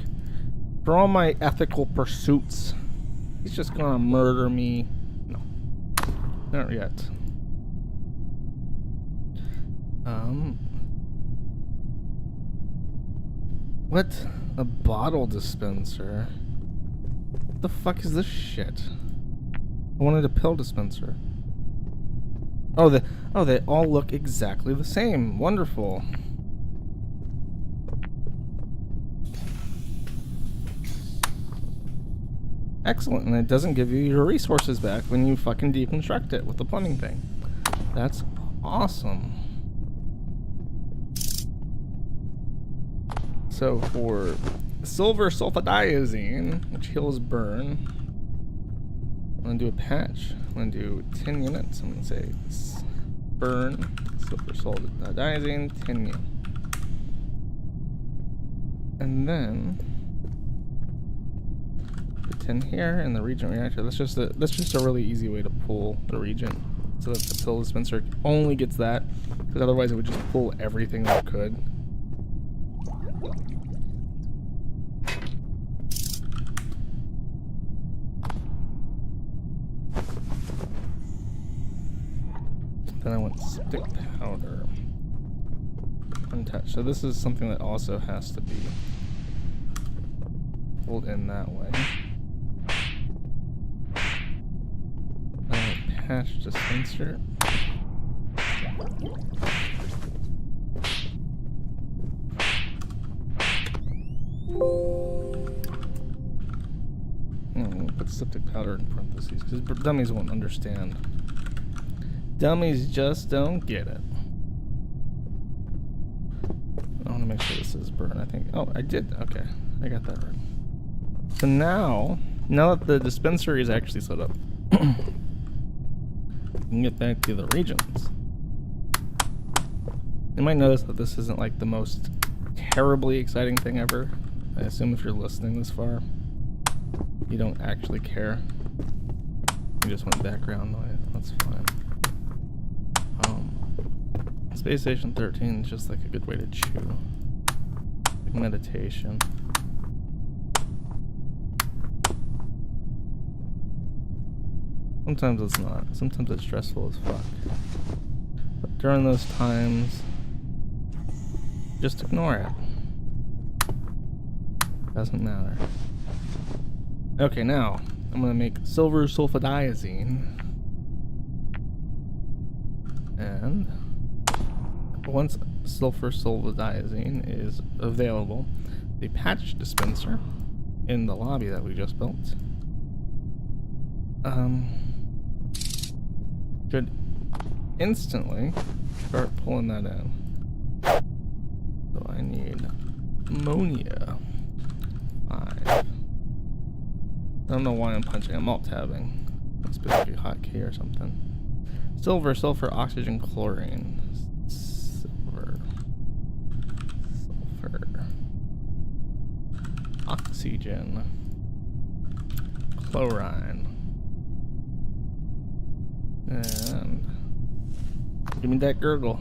for all my ethical pursuits, he's just gonna murder me. No. Not yet. What? A bottle dispenser? What the fuck is this shit? I wanted a pill dispenser. Oh, they all look exactly the same. Wonderful. Excellent, and it doesn't give you your resources back when you fucking deconstruct it with the plumbing thing. That's awesome. So for silver sulfadiazine, which heals burn, I'm gonna do a patch. I'm gonna do 10 units. I'm gonna say burn silver sulfadiazine 10 units. And then put 10 here in the reagent reactor. That's just a really easy way to pull the reagent so that the pill dispenser only gets that, because otherwise it would just pull everything that it could. Then I want stick powder. Untouched. So this is something that also has to be pulled in that way. patch dispenser. Put septic powder in parentheses because dummies won't understand. Dummies just don't get it. I want to make sure this is burn. I think. Oh, I did. Okay, I got that right. So now that the dispensary is actually set up, we can get back to the regions. You might notice that this isn't like the most terribly exciting thing ever. I assume if you're listening this far, you don't actually care. You just want background noise. That's fine. Space Station 13 is just like a good way to chew. Like meditation. Sometimes it's not. Sometimes it's stressful as fuck. But during those times, just ignore it. Doesn't matter. Okay, now I'm gonna make silver sulfadiazine. And once sulfur sulfadiazine is available, the patch dispenser in the lobby that we just built should instantly start pulling that in. So I need ammonia 5. I don't know why I'm punching. I'm alt-tabbing. Must be like a hotkey or something. Silver, sulfur, oxygen, chlorine. Silver. Oxygen. Chlorine. And give me that gurgle.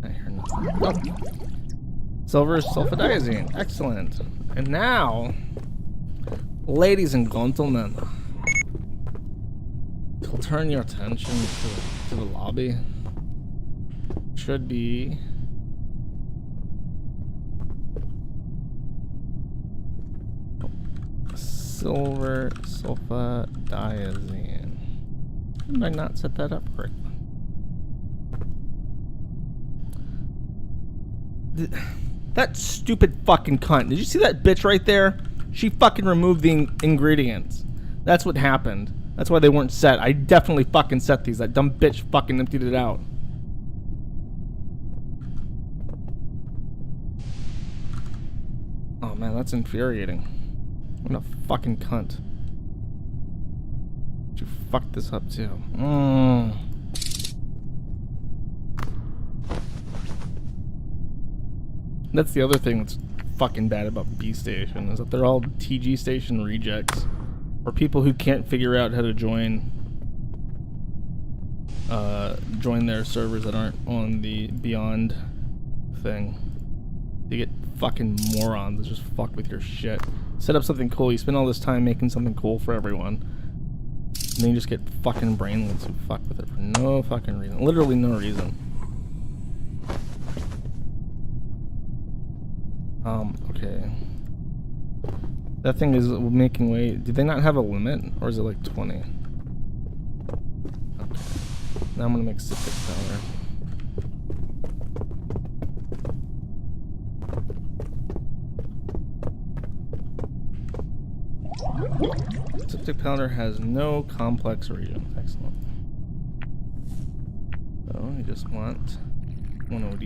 I hear nothing. Oh. Silver sulfadiazine. Excellent. And now, ladies and gentlemen, we'll turn your attention to the lobby. Should be silver sulfadiazine. Did I not set that up correctly? That stupid fucking cunt. Did you see that bitch right there? She fucking removed the ingredients. That's what happened. That's why they weren't set. I definitely fucking set these. That dumb bitch fucking emptied it out. Oh man, that's infuriating. What a fucking cunt. You fucked this up too. That's the other thing that's fucking bad about B Station, is that they're all TG Station rejects, or people who can't figure out how to join their servers that aren't on the Beyond thing. You get fucking morons that just fuck with your shit. Set up something cool, you spend all this time making something cool for everyone, and then you just get fucking brainless who fuck with it for no fucking reason. Literally no reason. Okay. That thing is making way. Do they not have a limit? Or is it like 20? Okay. Now I'm gonna make septic powder. Septic powder has no complex region. Excellent. So you just want 1 OD.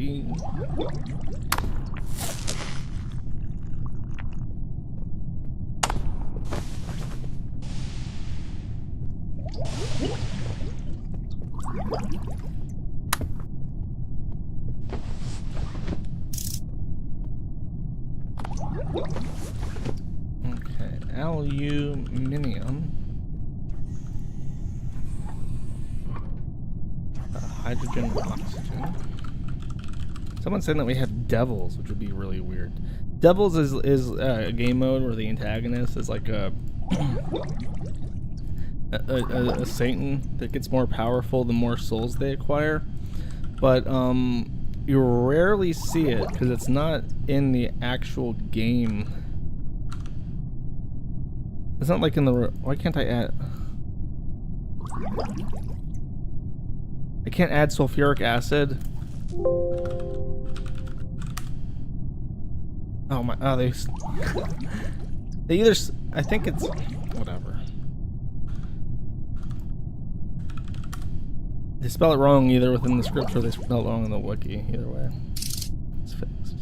Okay, aluminium, hydrogen, oxygen. Someone's saying that we have devils, which would be really weird. Devils is a game mode where the antagonist is like a Satan that gets more powerful the more souls they acquire, but you rarely see it because it's not in the actual game It's not like in the... Why can't I add... I can't add sulfuric acid. Oh my... Oh, they either... I think it's... Whatever. They spell it wrong either within the script or they spell it wrong in the wiki. Either way. It's fixed.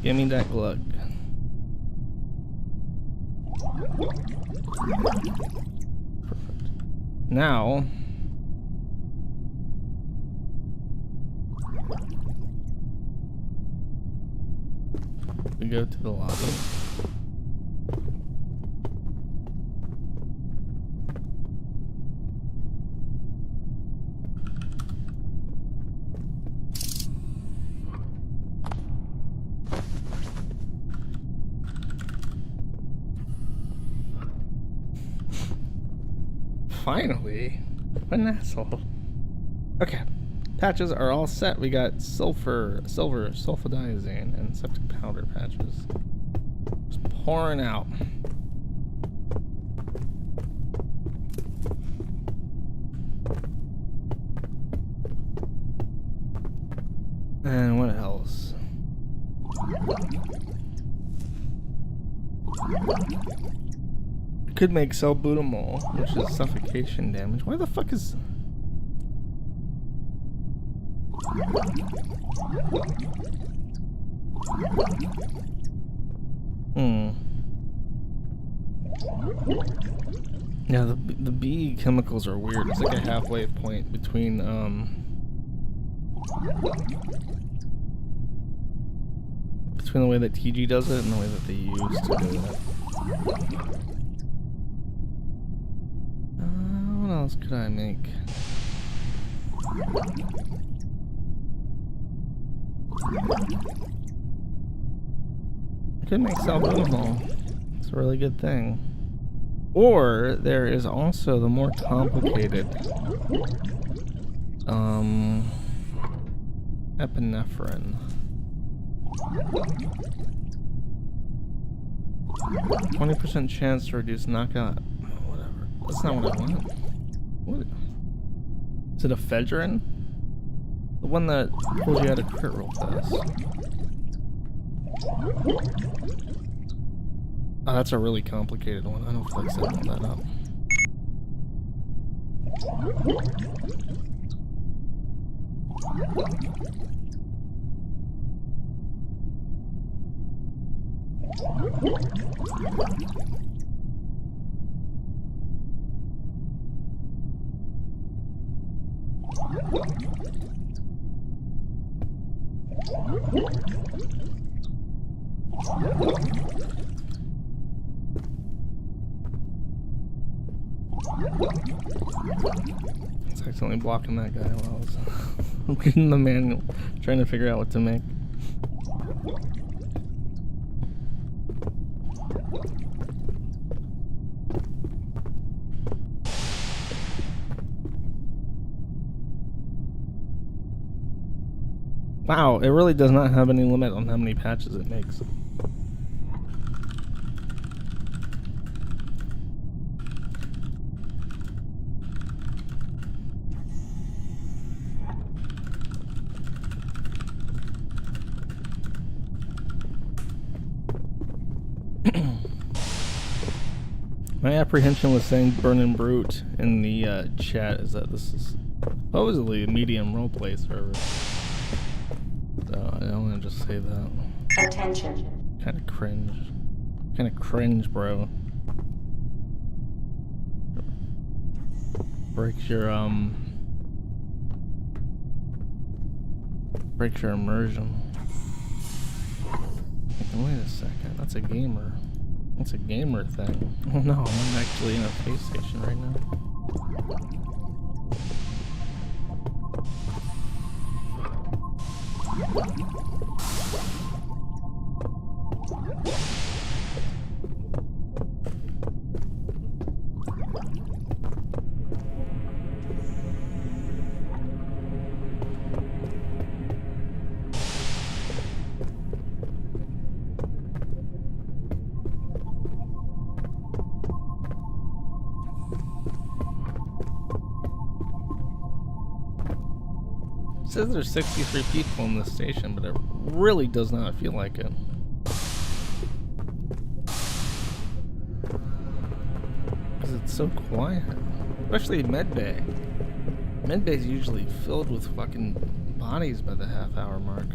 Give me that glug. Perfect. Now... we go to the lobby. Finally! What an asshole. Okay. Patches are all set. We got silver, sulfadiazine, and septic powder patches. Just pouring out. And what else? Could make salbutamol, which is suffocation damage. Why the fuck is... Yeah, the bee chemicals are weird. It's like a halfway point between the way that TG does it and the way that they used to do it. What else could I make? I could make salbutamol. It's a really good thing. Or there is also the more complicated epinephrine. 20% chance to reduce knockout. Whatever. That's not what I want. What? Is it ephedrine? The one that pulls you out of crit real fast. Oh, that's a really complicated one. I don't feel like setting all that up. It's accidentally blocking that guy while I was reading the manual, trying to figure out what to make. Wow, it really does not have any limit on how many patches it makes. My apprehension with saying Burning Brute in the chat is that this is supposedly a medium roleplay server. So I don't want to just say that. Attention. Kind of cringe. Kind of cringe, bro. Breaks your immersion. Wait a second, that's a gamer. That's a gamer thing. Oh no, I'm actually in a space station right now. says there's 63 people in this station, but it really does not feel like it. Because it's so quiet. Especially medbay. Medbay's usually filled with fucking bodies by the half-hour mark.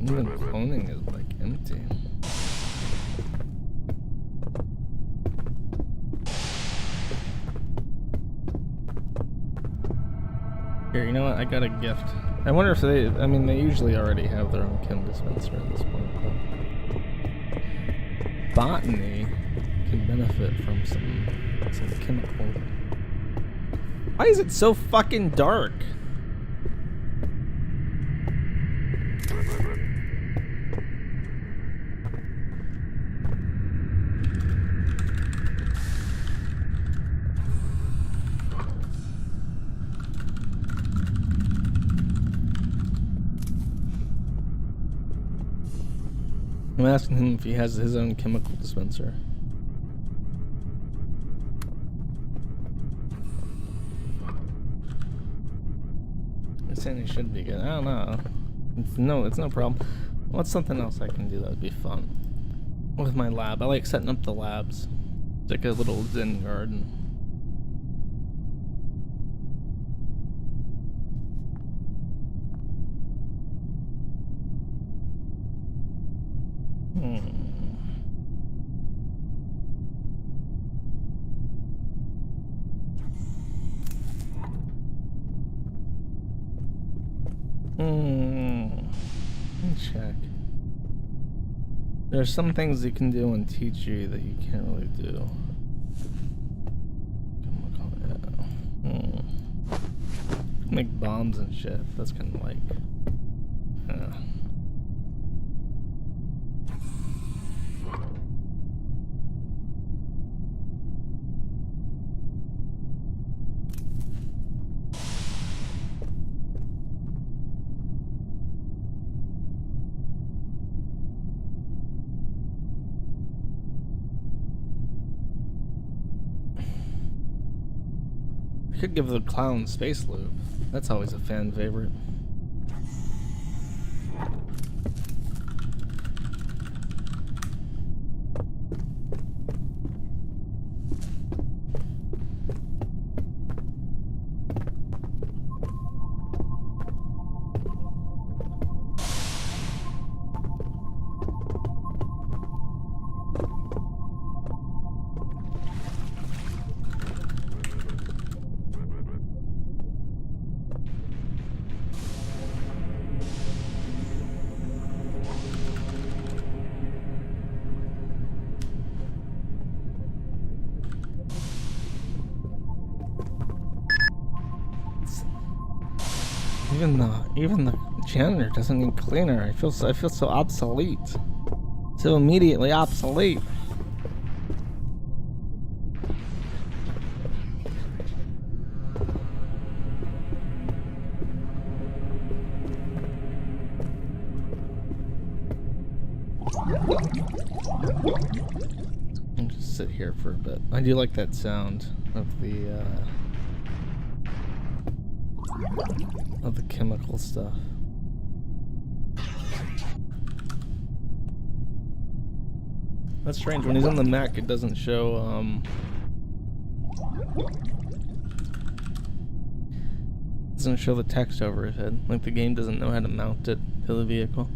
Even cloning is like empty. Here, you know what? I got a gift. I wonder if they, I mean, they usually already have their own chem dispenser at this point, but botany can benefit from some chemical. Why is it so fucking dark? I'm asking him if he has his own chemical dispenser. I'm saying he should be good. I don't know. It's no problem. What's something else I can do that would be fun? With my lab. I like setting up the labs. It's like a little zen garden. Let me check. There's some things you can do and teach you that you can't really do. Make bombs and shit. That's kind of like. Could give the clown space loop. That's always a fan favorite. Even the janitor doesn't need cleaner. I feel so obsolete. So immediately obsolete. I'll just sit here for a bit. I do like that sound of the chemical stuff. That's strange. When he's on the Mac, it doesn't show, doesn't show the text over his head. Like the game doesn't know how to mount it to the vehicle.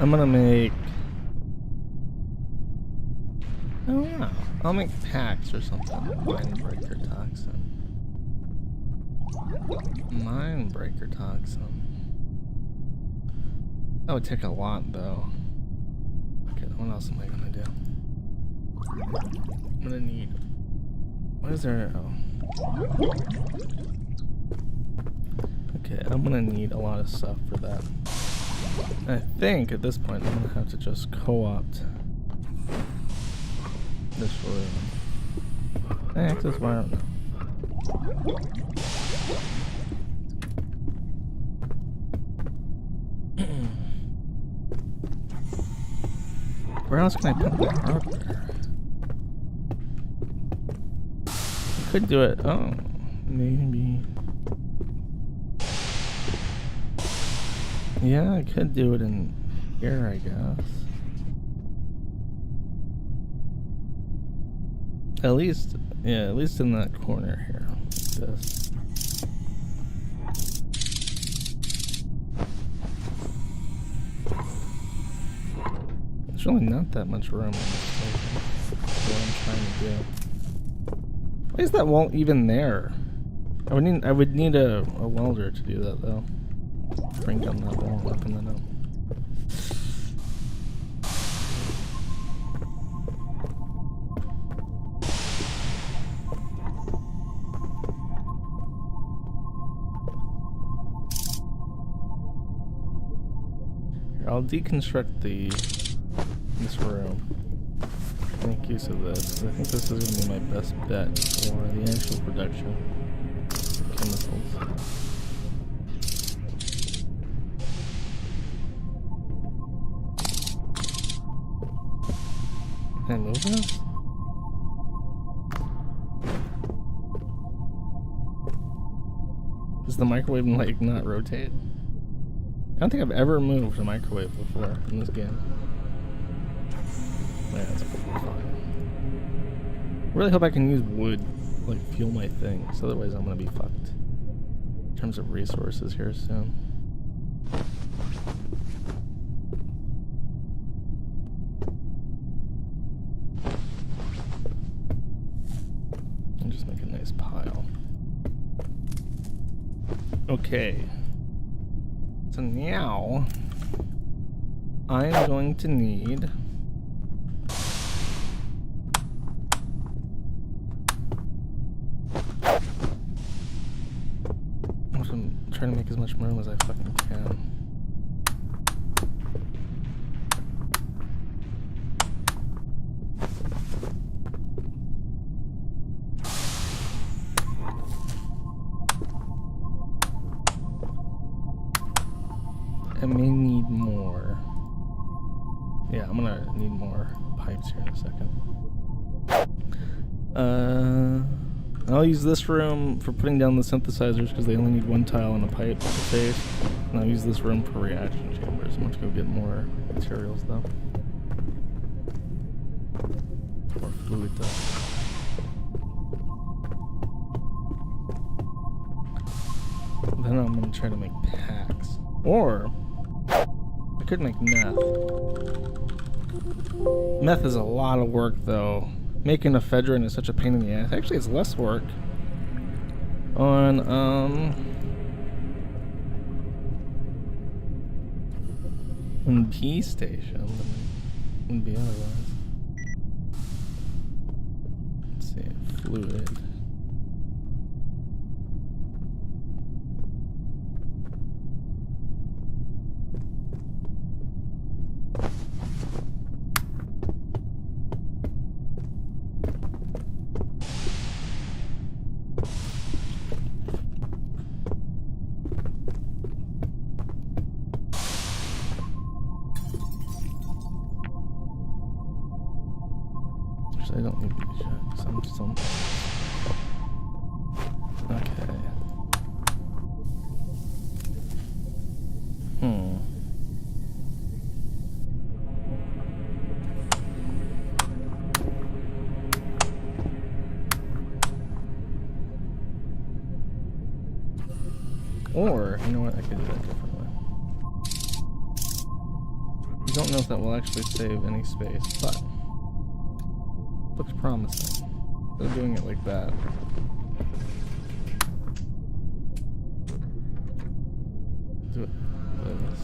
I'm gonna make. I don't know. I'll make packs or something. Mindbreaker toxin. Mindbreaker toxin. That would take a lot though. Okay, what else am I gonna do? I'm gonna need. What is there? Oh. Okay, I'm gonna need a lot of stuff for that. I think at this point I'm gonna have to just co-opt this room. Access wire. No. Where else can I put my hardware? I could do it. Oh, maybe. Yeah, I could do it in here, I guess. At least, yeah, at least in that corner here. Like this. There's really not that much room in this place. That's what I'm trying to do. Why is that wall even there? I would need a welder to do that though. Bring down that wall up in the no. Here, I'll deconstruct this room. Make use of this. I think this is going to be my best bet for the actual production of chemicals. Can I move this? Does the microwave like not rotate? I don't think I've ever moved a microwave before in this game. Yeah, that's fine. I really hope I can use wood like fuel my things, otherwise I'm gonna be fucked in terms of resources here soon. Just make a nice pile. Okay. So now I'm going to need I'm trying to make as much room as I fucking can. I may need more. Yeah, I'm gonna need more pipes here in a second. I'll use this room for putting down the synthesizers because they only need one tile and a pipe space. And I'll use this room for reaction chambers. I'm going to go get more materials though. More fluid though. Then I'm going to try to make packs. Or I could make meth. Meth is a lot of work though. Making ephedrine is such a pain in the ass. Actually, it's less work on P station than it would be otherwise. Let's see, fluid. They don't need to be checked. Some. Okay. Or, you know what, I could do that differently. I don't know if that will actually save any space, but looks promising. They're doing it like that. Do it like this.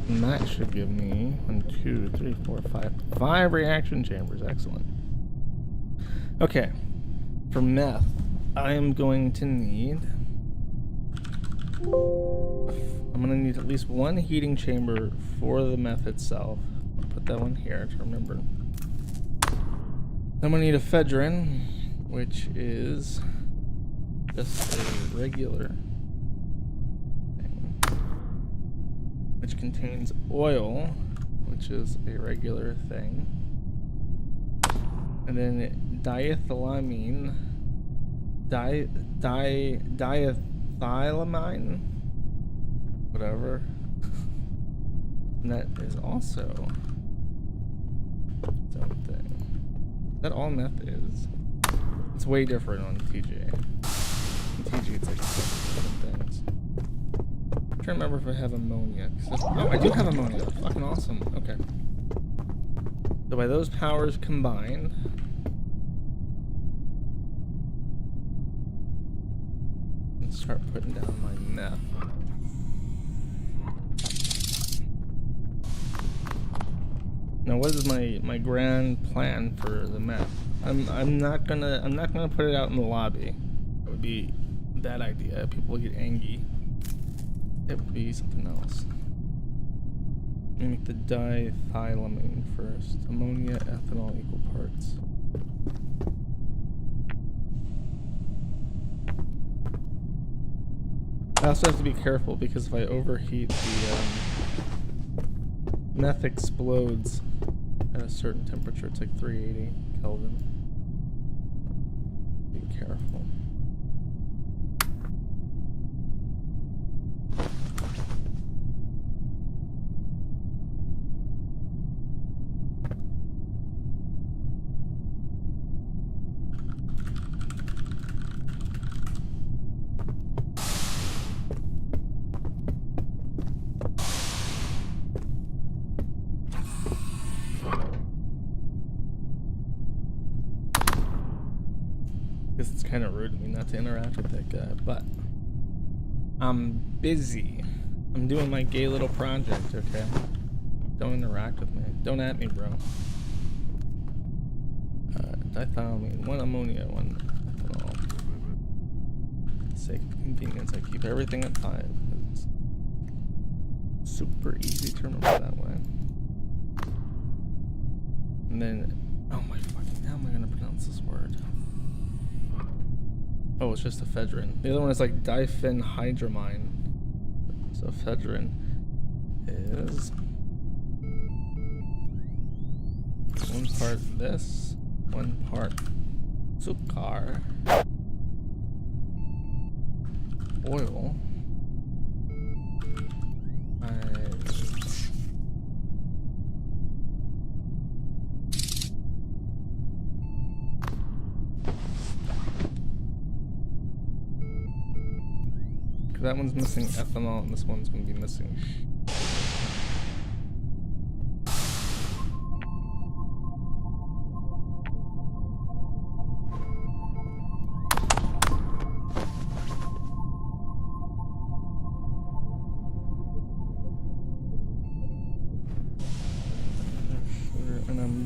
And that should give me 1, 2, 3, 4, 5. 5 reaction chambers. Excellent. Okay. For meth, I am going to need... I'm going to need at least 1 heating chamber for the meth itself. I'll put that one here to remember. I'm going to need ephedrine, which is just a regular thing, which contains oil, which is a regular thing, and then diethylamine, diethylamine, whatever, and that is also its own thing. That all meth is. It's way different on TJ. On TJ it's like 7 things. I'm trying to remember if I have ammonia. Oh, I do have ammonia. Fucking awesome. Okay. So by those powers combined, let's start putting down my meth. Now, what is my grand plan for the meth? I'm not gonna put it out in the lobby. That would be a bad idea. People would get angry. It would be something else. Let me make the diethylamine first. Ammonia, ethanol, equal parts. I also have to be careful because if I overheat, the meth explodes at a certain temperature. It's like 380 Kelvin. Be careful. It's kind of rude of me not to interact with that guy, but I'm busy. I'm doing my gay little project, okay? Don't interact with me. Don't at me, bro. Diethylamine, 1 ammonia, 1 ethanol. For the sake of convenience, I keep everything at 5. It's super easy to remember that way. And then, oh my fucking, how am I gonna pronounce this word? Oh, it's just ephedrine. The other one is like diphenhydramine. So ephedrine is 1 part this, 1 part sukar, oil, that one's missing ethanol and this one's gonna be missing. And I'm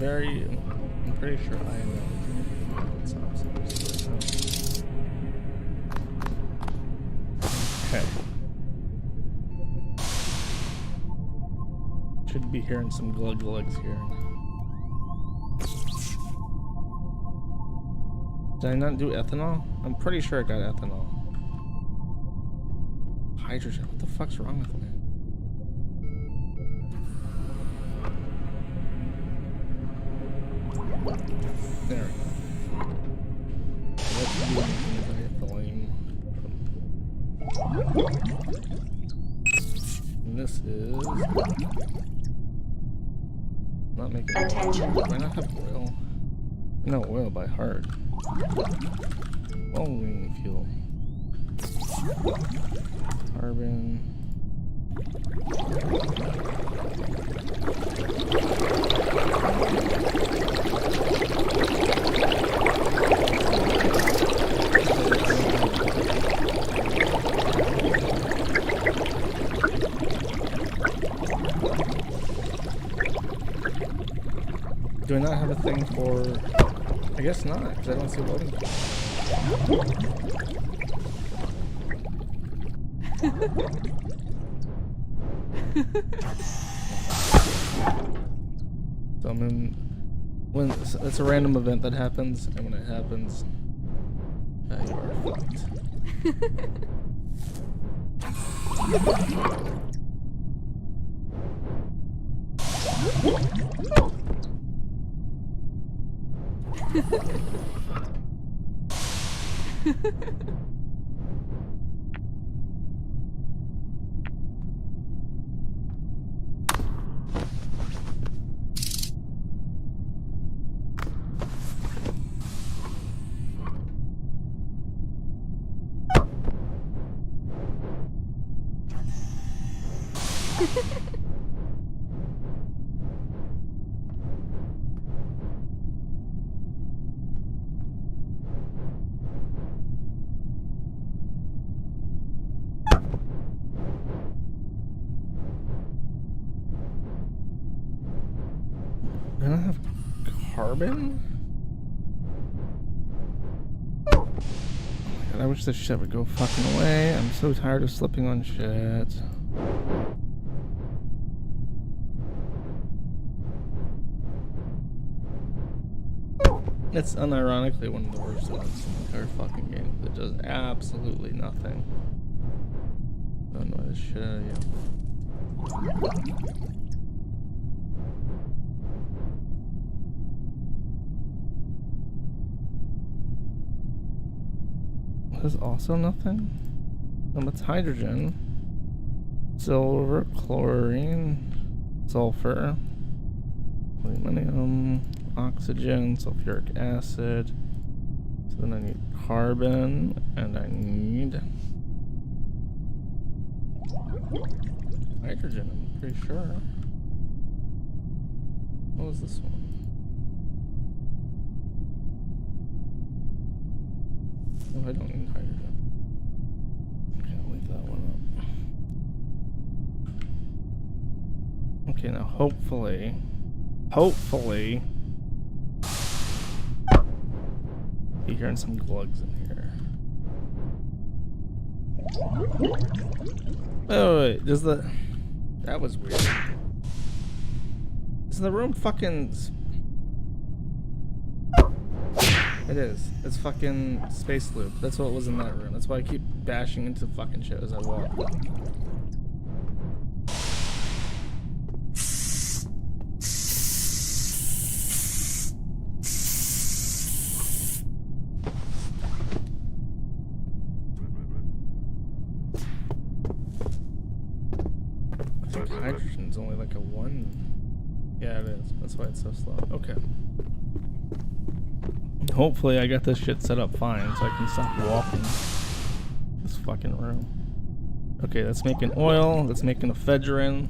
pretty sure I know. Okay. Should be hearing some glug glugs here. Did I not do ethanol? I'm pretty sure I got ethanol. Hydrogen. What the fuck's wrong with me? There we go. Let's do the flame. And this is not making. Attention. Do I not have oil? No oil by heart. Rolling fuel. Carbon. Do I not have a thing for... I guess not, because I don't see loading. So I'm in... When it's a random event that happens, and when it happens, you are fucked. Do I not have carbon? Oh my god, I wish this shit would go fucking away. I'm so tired of slipping on shit. It's unironically one of the worst ones in the entire fucking game. It does absolutely nothing. Don't know this shit out of you. This is also nothing? It's hydrogen, silver, chlorine, sulfur, aluminum, oxygen, sulfuric acid. So then I need carbon, and I need hydrogen, I'm pretty sure. What was this one? Oh, I don't need hydrogen. Okay, I'll leave that one up. Okay, now hopefully, be hearing some glugs in here. Oh wait, does the... That was weird. Is the room fucking... It is. It's fucking space loop. That's what was in that room. That's why I keep bashing into fucking shit as I walk. I think hydrogen's only like a 1. Yeah, it is. That's why it's so slow. Okay. Hopefully I got this shit set up fine so I can stop walking this fucking room. Okay, that's making oil, that's making ephedrine.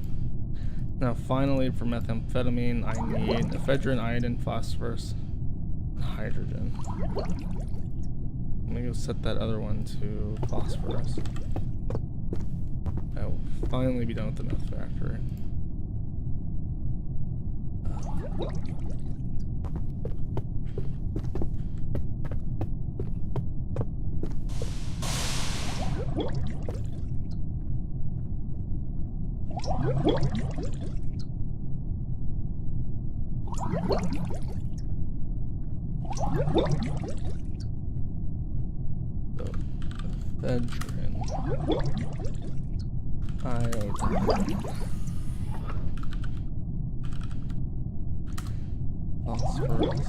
Now finally for methamphetamine I need ephedrine, iodine, phosphorus, and hydrogen. I'm gonna go set that other one to phosphorus. I will finally be done with the meth factory. Ephedrine, iodine, phosphorus,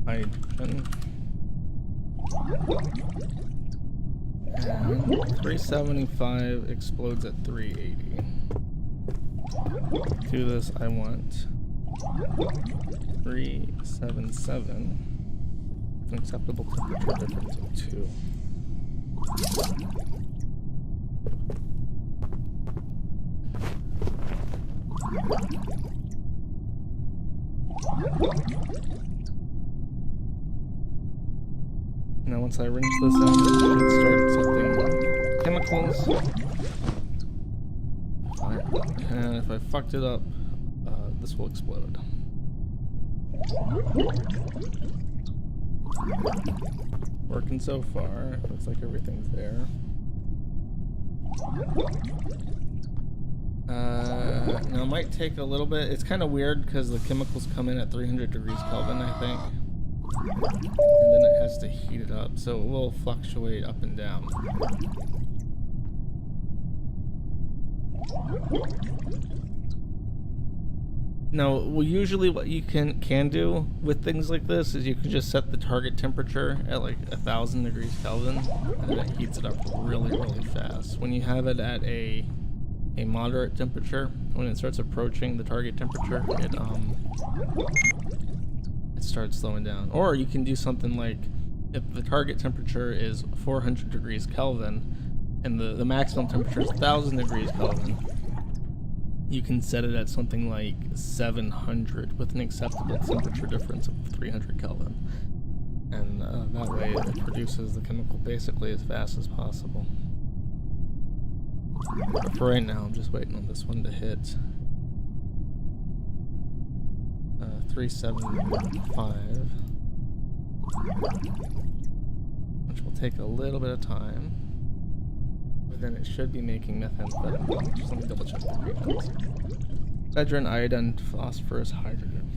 hydrogen, and 375 explodes at 380. To this, I want 377, an acceptable temperature difference of 2. Now once I rinse this out, I can start accepting chemicals. And if I fucked it up, this will explode. Working so far. Looks like everything's there. Now it might take a little bit. It's kind of weird because the chemicals come in at 300 degrees Kelvin, I think. And then it has to heat it up, so it will fluctuate up and down. Now, well, usually what you can do with things like this is you can just set the target temperature at like 1000 degrees Kelvin, and then it heats it up really, really fast. When you have it at a moderate temperature, when it starts approaching the target temperature, it starts slowing down. Or you can do something like, if the target temperature is 400 degrees Kelvin and the maximum temperature is 1000 degrees Kelvin, you can set it at something like 700 with an acceptable temperature difference of 300 Kelvin. And that way it produces the chemical basically as fast as possible. But for right now, I'm just waiting on this one to hit 375, which will take a little bit of time. But then it should be making methamphetamine. Just let me double check the ingredients. Bedrin, iodine, phosphorus, hydrogen.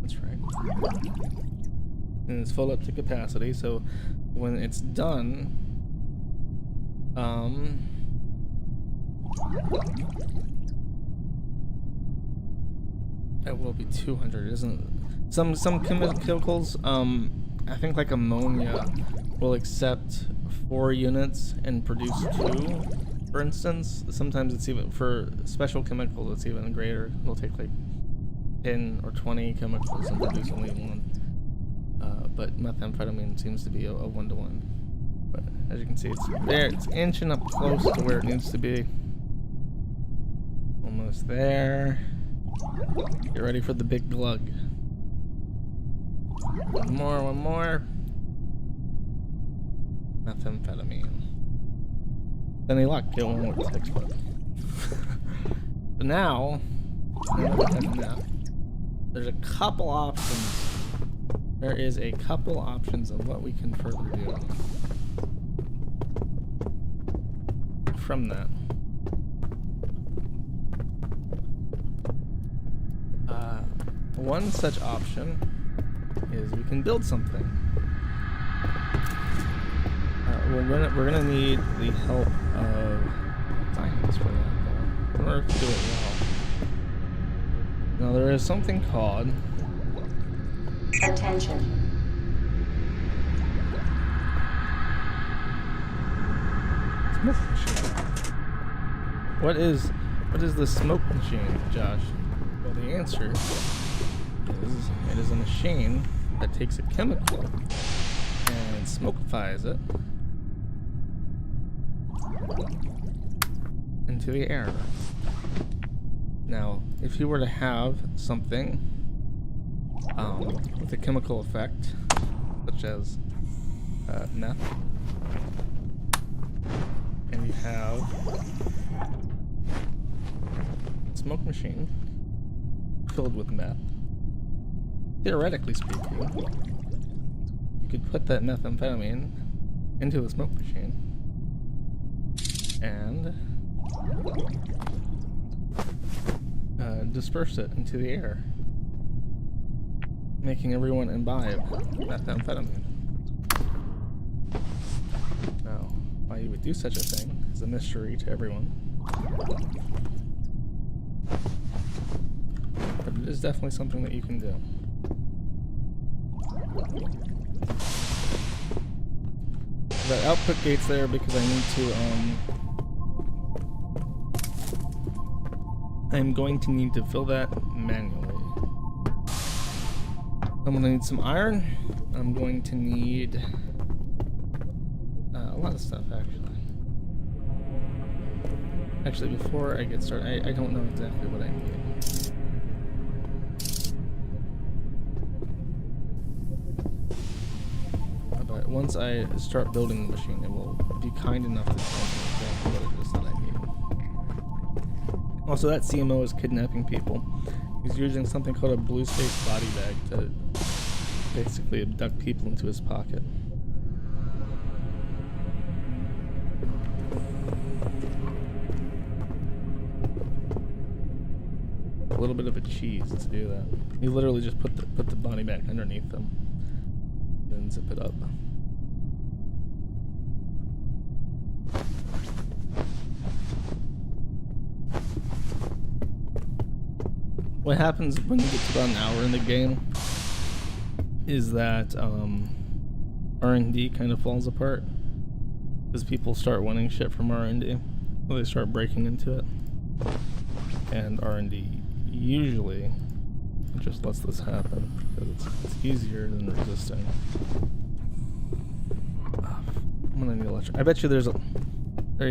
That's right. And it's full up to capacity, so when it's done, it will be 200, isn't it? Some chemicals, I think like ammonia will accept 4 units and produce 2, for instance. Sometimes it's even, for special chemicals, it's even greater. It'll take like 10 or 20 chemicals and produce only 1. But methamphetamine seems to be a 1-to-1. But as you can see, it's there. It's inching up close to where it needs to be. Almost there. Get ready for the big glug. One more. Methamphetamine. Any luck, it won't explode. So now, there's a couple options. There is a couple options of what we can further do from that. One such option is we can build something. We're gonna need the help of science for that, though, in order to do it well. Now there is something called Attention. smoke machine. What is the smoke machine, Josh? Well, the answer is it is a machine that takes a chemical and smokifies it into the air. Now, if you were to have something with a chemical effect, such as meth, and you have a smoke machine filled with meth, theoretically speaking, you could put that methamphetamine into the smoke machine and disperse it into the air, making everyone imbibe methamphetamine. Now, why you would do such a thing is a mystery to everyone. it is definitely something that you can do. That output gate's there because I need to, I'm going to need to fill that manually. I'm going to need some iron. I'm going to need a lot of stuff, actually. Actually, before I get started, I don't know exactly what I need. But once I start building the machine, it will be kind enough to tell me exactly what it is that I need. Also, that CMO is kidnapping people. He's using something called a blue space body bag to basically abduct people into his pocket. A little bit of a cheese to do that. You literally just put the body bag underneath them, then zip it up. What happens when you get to about an hour in the game is that R&D kind of falls apart because people start wanting shit from R&D. So they start breaking into it, and R&D usually just lets this happen because it's easier than resisting. I'm gonna need electric. I bet you there's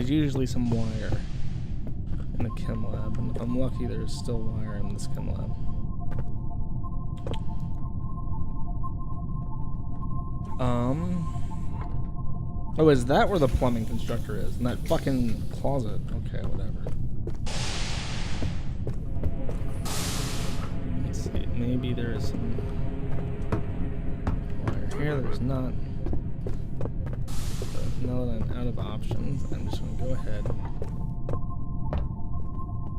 usually some wire in the chem lab, and if I'm lucky, there's still wire in this chem lab. Oh, is that where the plumbing constructor is? In that fucking closet? Okay, whatever. Let's see, maybe there is some wire here. There's not. But now that I'm out of options, I'm just gonna go ahead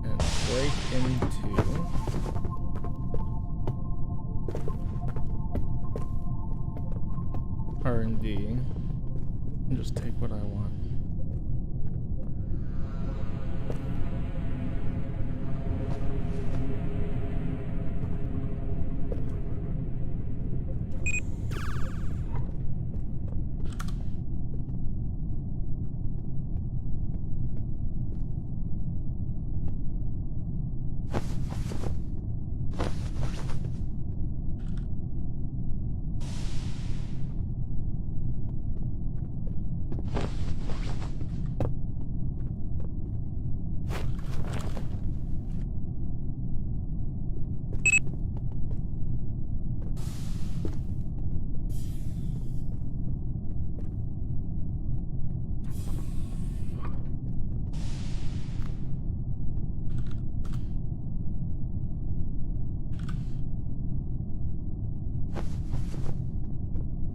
and break into R&D and just take what I want.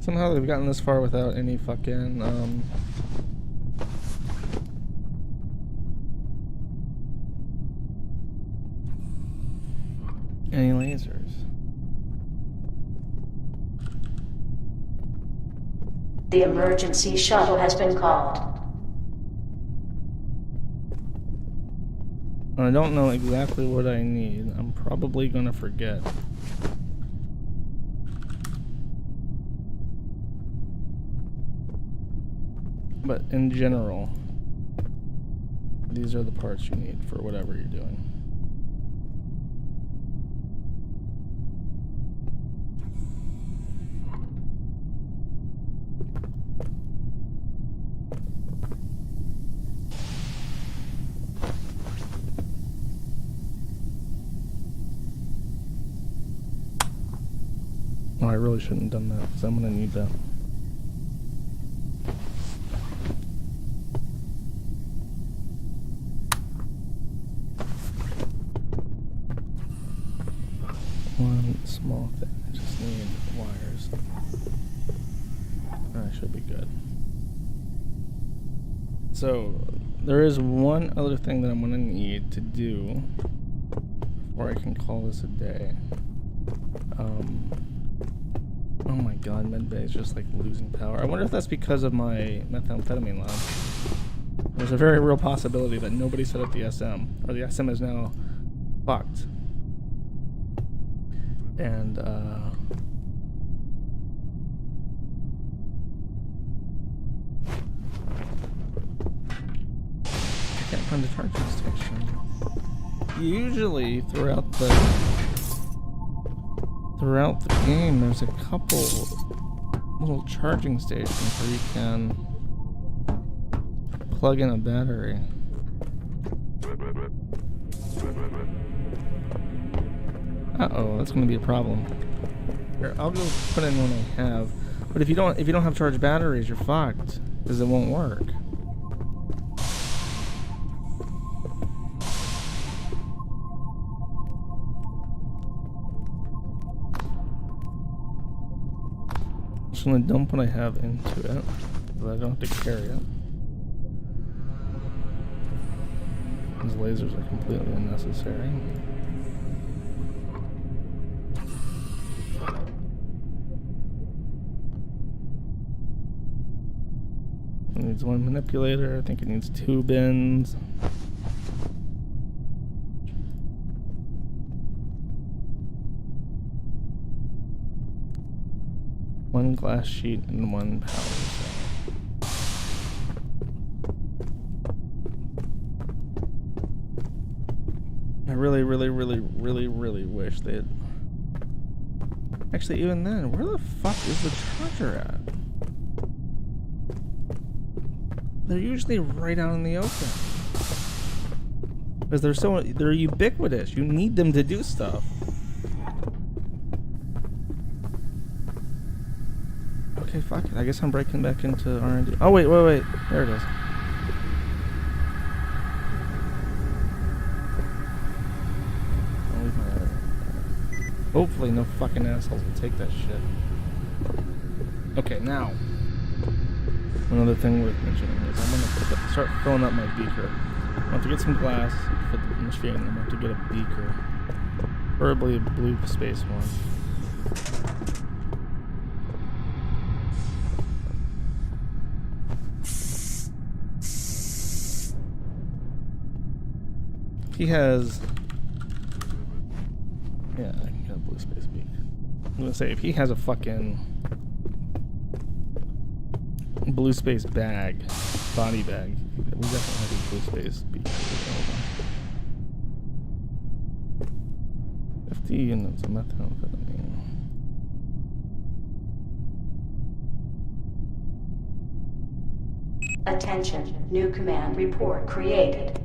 Somehow they've gotten this far without any fucking, any lasers. The emergency shuttle has been called. I don't know exactly what I need. I'm probably gonna forget. But in general, these are the parts you need for whatever you're doing. Oh, I really shouldn't have done that because I'm gonna need that. One small thing. I just need wires. I should be good. So there is one other thing that I'm gonna need to do before I can call this a day. Oh my god, medbay is just like losing power. I wonder if that's because of my methamphetamine lab. There's a very real possibility that nobody set up the SM, or the SM is now fucked. And I can't find the charging station. Usually throughout the game, there's a couple little charging stations where you can plug in a battery. Uh-oh, that's gonna be a problem. Here, I'll go put in one I have. But if you don't have charged batteries, you're fucked, because it won't work. I'm just gonna dump what I have into it, but I don't have to carry it. These lasers are completely unnecessary. It needs one manipulator. I think it needs 2 bins. One glass sheet and 1 power cell. I really, really, really, really, really wish they'd... Actually, even then, where the fuck is the charger at? They're usually right out in the open. Because they're ubiquitous. You need them to do stuff. Okay, fuck it. I guess I'm breaking back into R&D. Oh, wait. There it is. I'll leave my other. Hopefully no fucking assholes will take that shit. Okay, now. Another thing worth mentioning is I'm gonna start filling up my beaker. I want to get some glass for the machine. I'm going to get a beaker. Preferably a blue space one. He has... Yeah, I can get a blue space beaker. I'm gonna say, if he has a fucking blue space bag, body bag, we definitely have a blue space beaker. 50 units of methamphetamine. Attention, new command report created.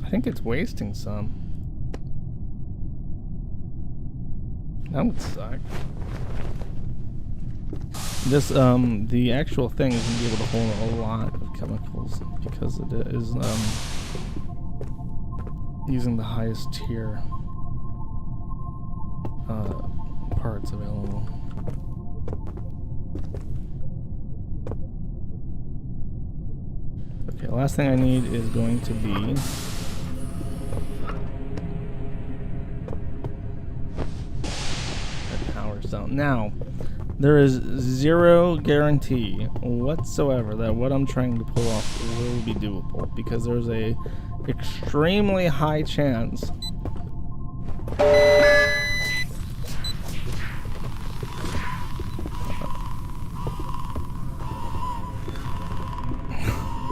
I think it's wasting some. That would suck. This, the actual thing is going to be able to hold a lot of chemicals because it is, using the highest tier, parts available. Okay, last thing I need is going to be a power cell. Now, there is zero guarantee whatsoever that what I'm trying to pull off will be doable, because there's a extremely high chance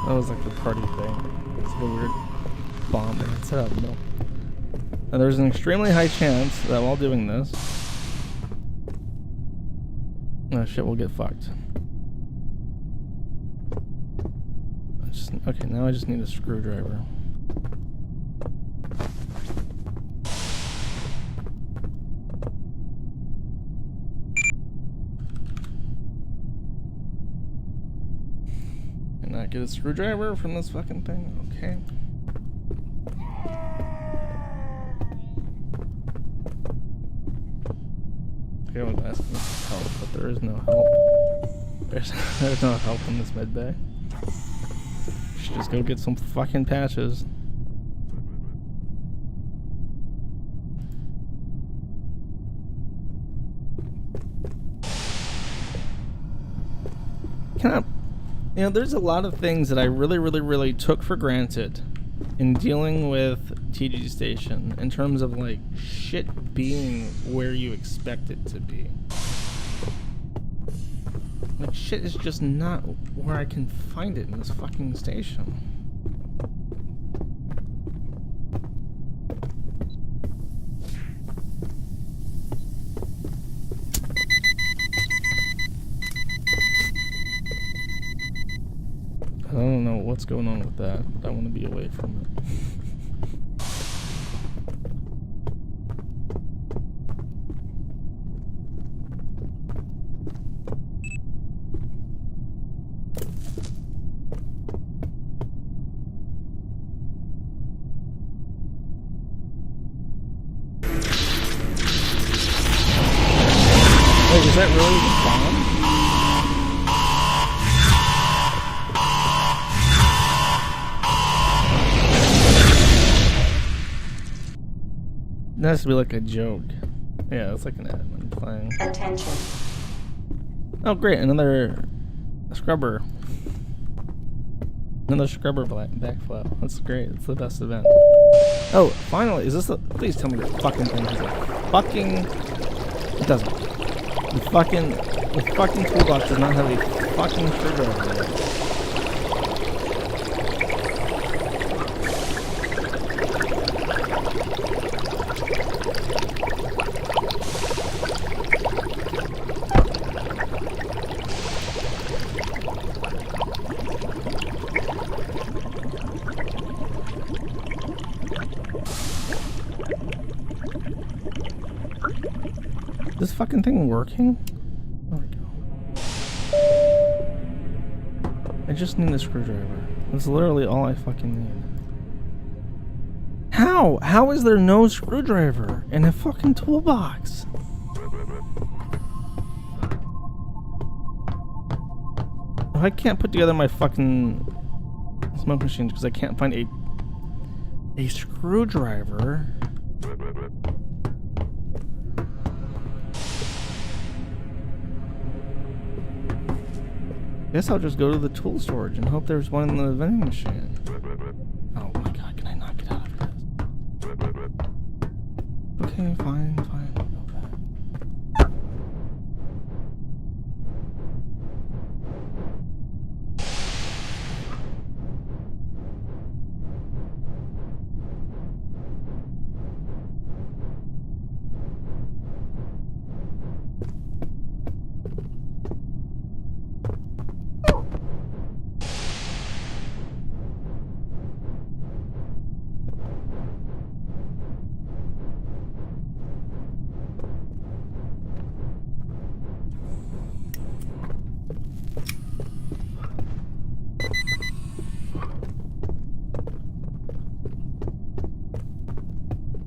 that was like the party thing. It's a weird bomb they had set up. No. And there's an extremely high chance that while doing this, oh shit, we'll get fucked. Okay, now I just need a screwdriver. Can I get a screwdriver from this fucking thing? Okay. Okay, I was asking for help, but there is no help. There's no help in this med bay. Should just go get some fucking patches. there's a lot of things that I really took for granted in dealing with TG Station in terms of like shit being where you expect it to be. Like shit is just not where I can find it in this fucking station. I don't know what's going on with that, but I want to be away from it. Wait, is that really the bomb? That has to be like a joke. Yeah, it's like an admin playing. Attention. Oh great, another scrubber. Another scrubber backflip. That's great. It's the best event. Oh, finally, is this the... Please tell me this fucking thing is a fucking... It doesn't. The fucking toolbox does not have a fucking screwdriver in it. This fucking thing working? There we go. I just need a screwdriver. That's literally all I fucking need. How? How is there no screwdriver in a fucking toolbox? I can't put together my fucking smoke machine because I can't find a screwdriver. Guess I'll just go to the tool storage and hope there's one in the vending machine. Oh my god, can I not get out of this? Okay, fine, fine, I'll go back.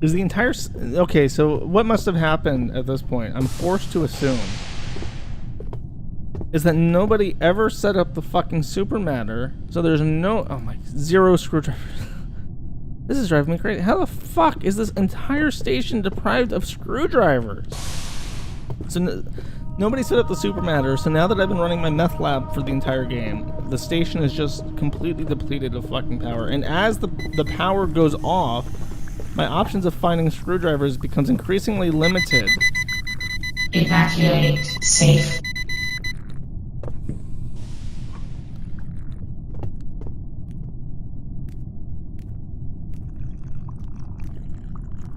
Is the entire... Okay, so what must have happened at this point, I'm forced to assume, is that nobody ever set up the fucking super matter, so there's no... Oh my... Zero screwdrivers. This is driving me crazy. How the fuck is this entire station deprived of screwdrivers? So nobody set up the super matter, so now that I've been running my meth lab for the entire game, the station is just completely depleted of fucking power. And as the power goes off, my options of finding screwdrivers becomes increasingly limited. Evacuate safe.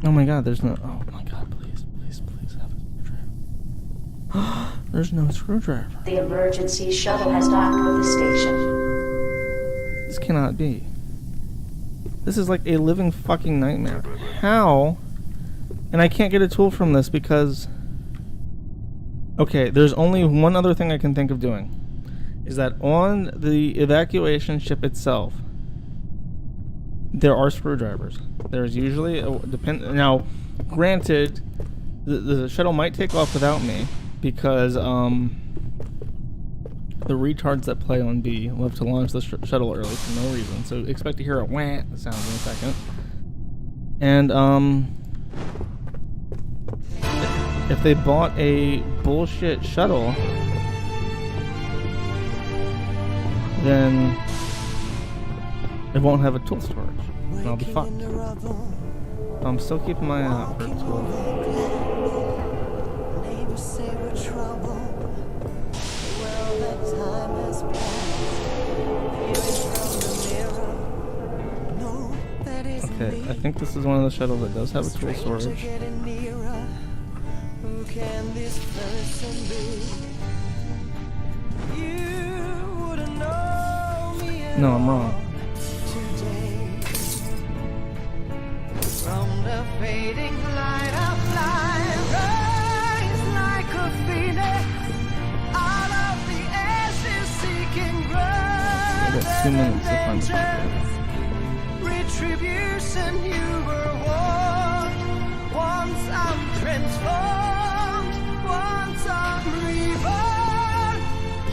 Oh my god, there's no... Oh my god, please, please, please have a screwdriver. There's no screwdriver. The emergency shuttle has docked with the station. This cannot be. This is like a living fucking nightmare. How? And I can't get a tool from this because... Okay, there's only one other thing I can think of doing. Is that on the evacuation ship itself, there are screwdrivers. There's usually a... Now, granted, the shuttle might take off without me because, the retards that play on B love to launch the shuttle early for no reason, so expect to hear a wah sound in a second. And if they bought a bullshit shuttle, then it won't have a tool storage, and I'll be fucked. So I'm still keeping my eye out for a tool. Okay, I think this is one of the shuttles that does have a tool storage. No, I'm wrong. From the fading light of life, rise like a phoenix out of the ashes, seeking I got 2 minutes to find the retribution. You were warned. Once I'm transformed, once I'm reborn.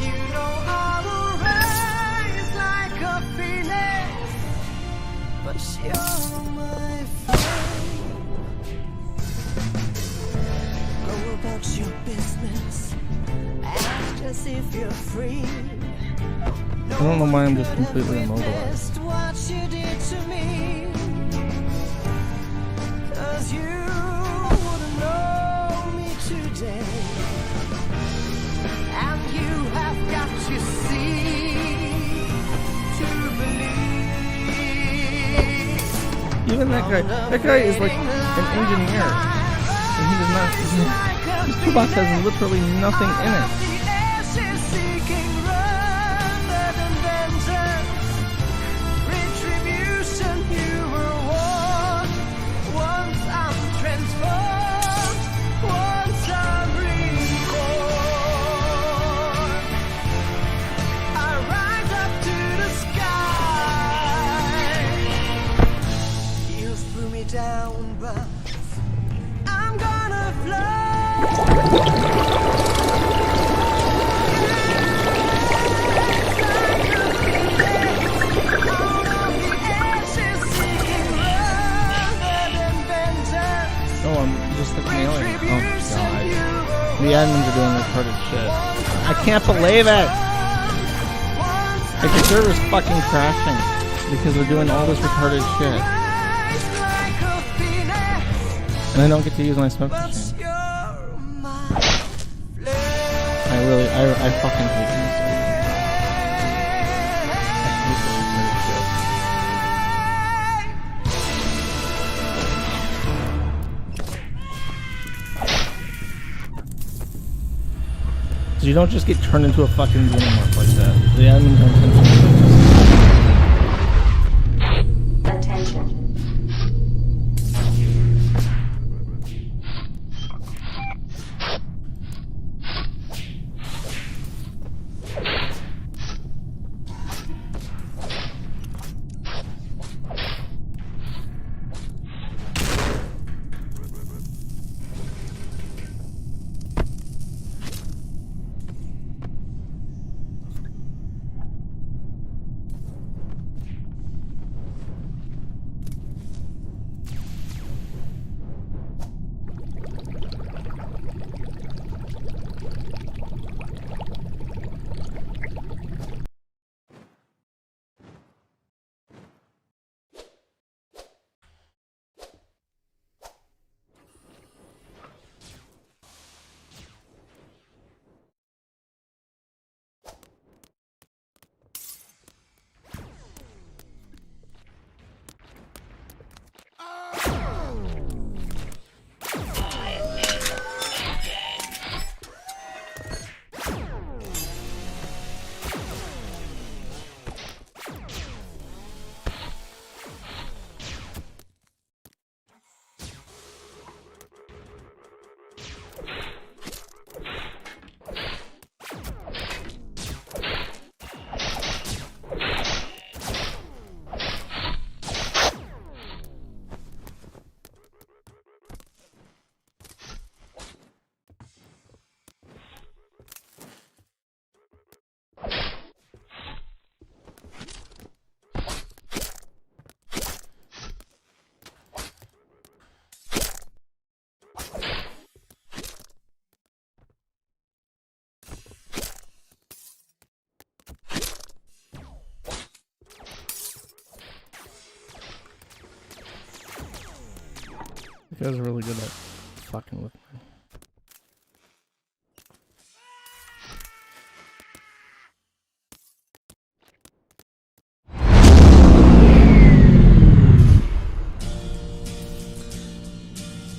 You know I will rise like a phoenix, but you're my friend. Go about your business, act as if you're free. I don't know why I'm just completely immobilized. What you did to me, 'cause you wouldn't know me today, and you have got to see to believe. Even that guy is like an engineer, and he does not. His toolbox has literally nothing in it. Down, but I'm gonna fly. Oh, I'm just the chameleon. Oh, God. The admins are doing retarded shit. I can't believe it! Like, the server's fucking crashing because they're doing all this retarded shit. And I don't get to use my smoke machine. I fucking hate this. So you don't just get turned into a fucking xenomorph like that. The admin turns into Attention. You guys are really good at fucking with me.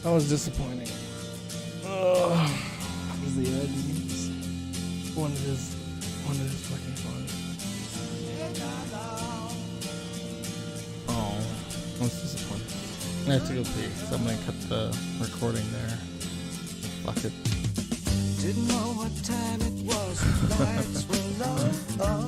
That was disappointing. Ugh. Is the Eddies. One is fucking fun. Oh, that's disappointing. I have to go pee, so I'm gonna cut the recording there. Fuck it. Didn't know what time it was. Lights were low.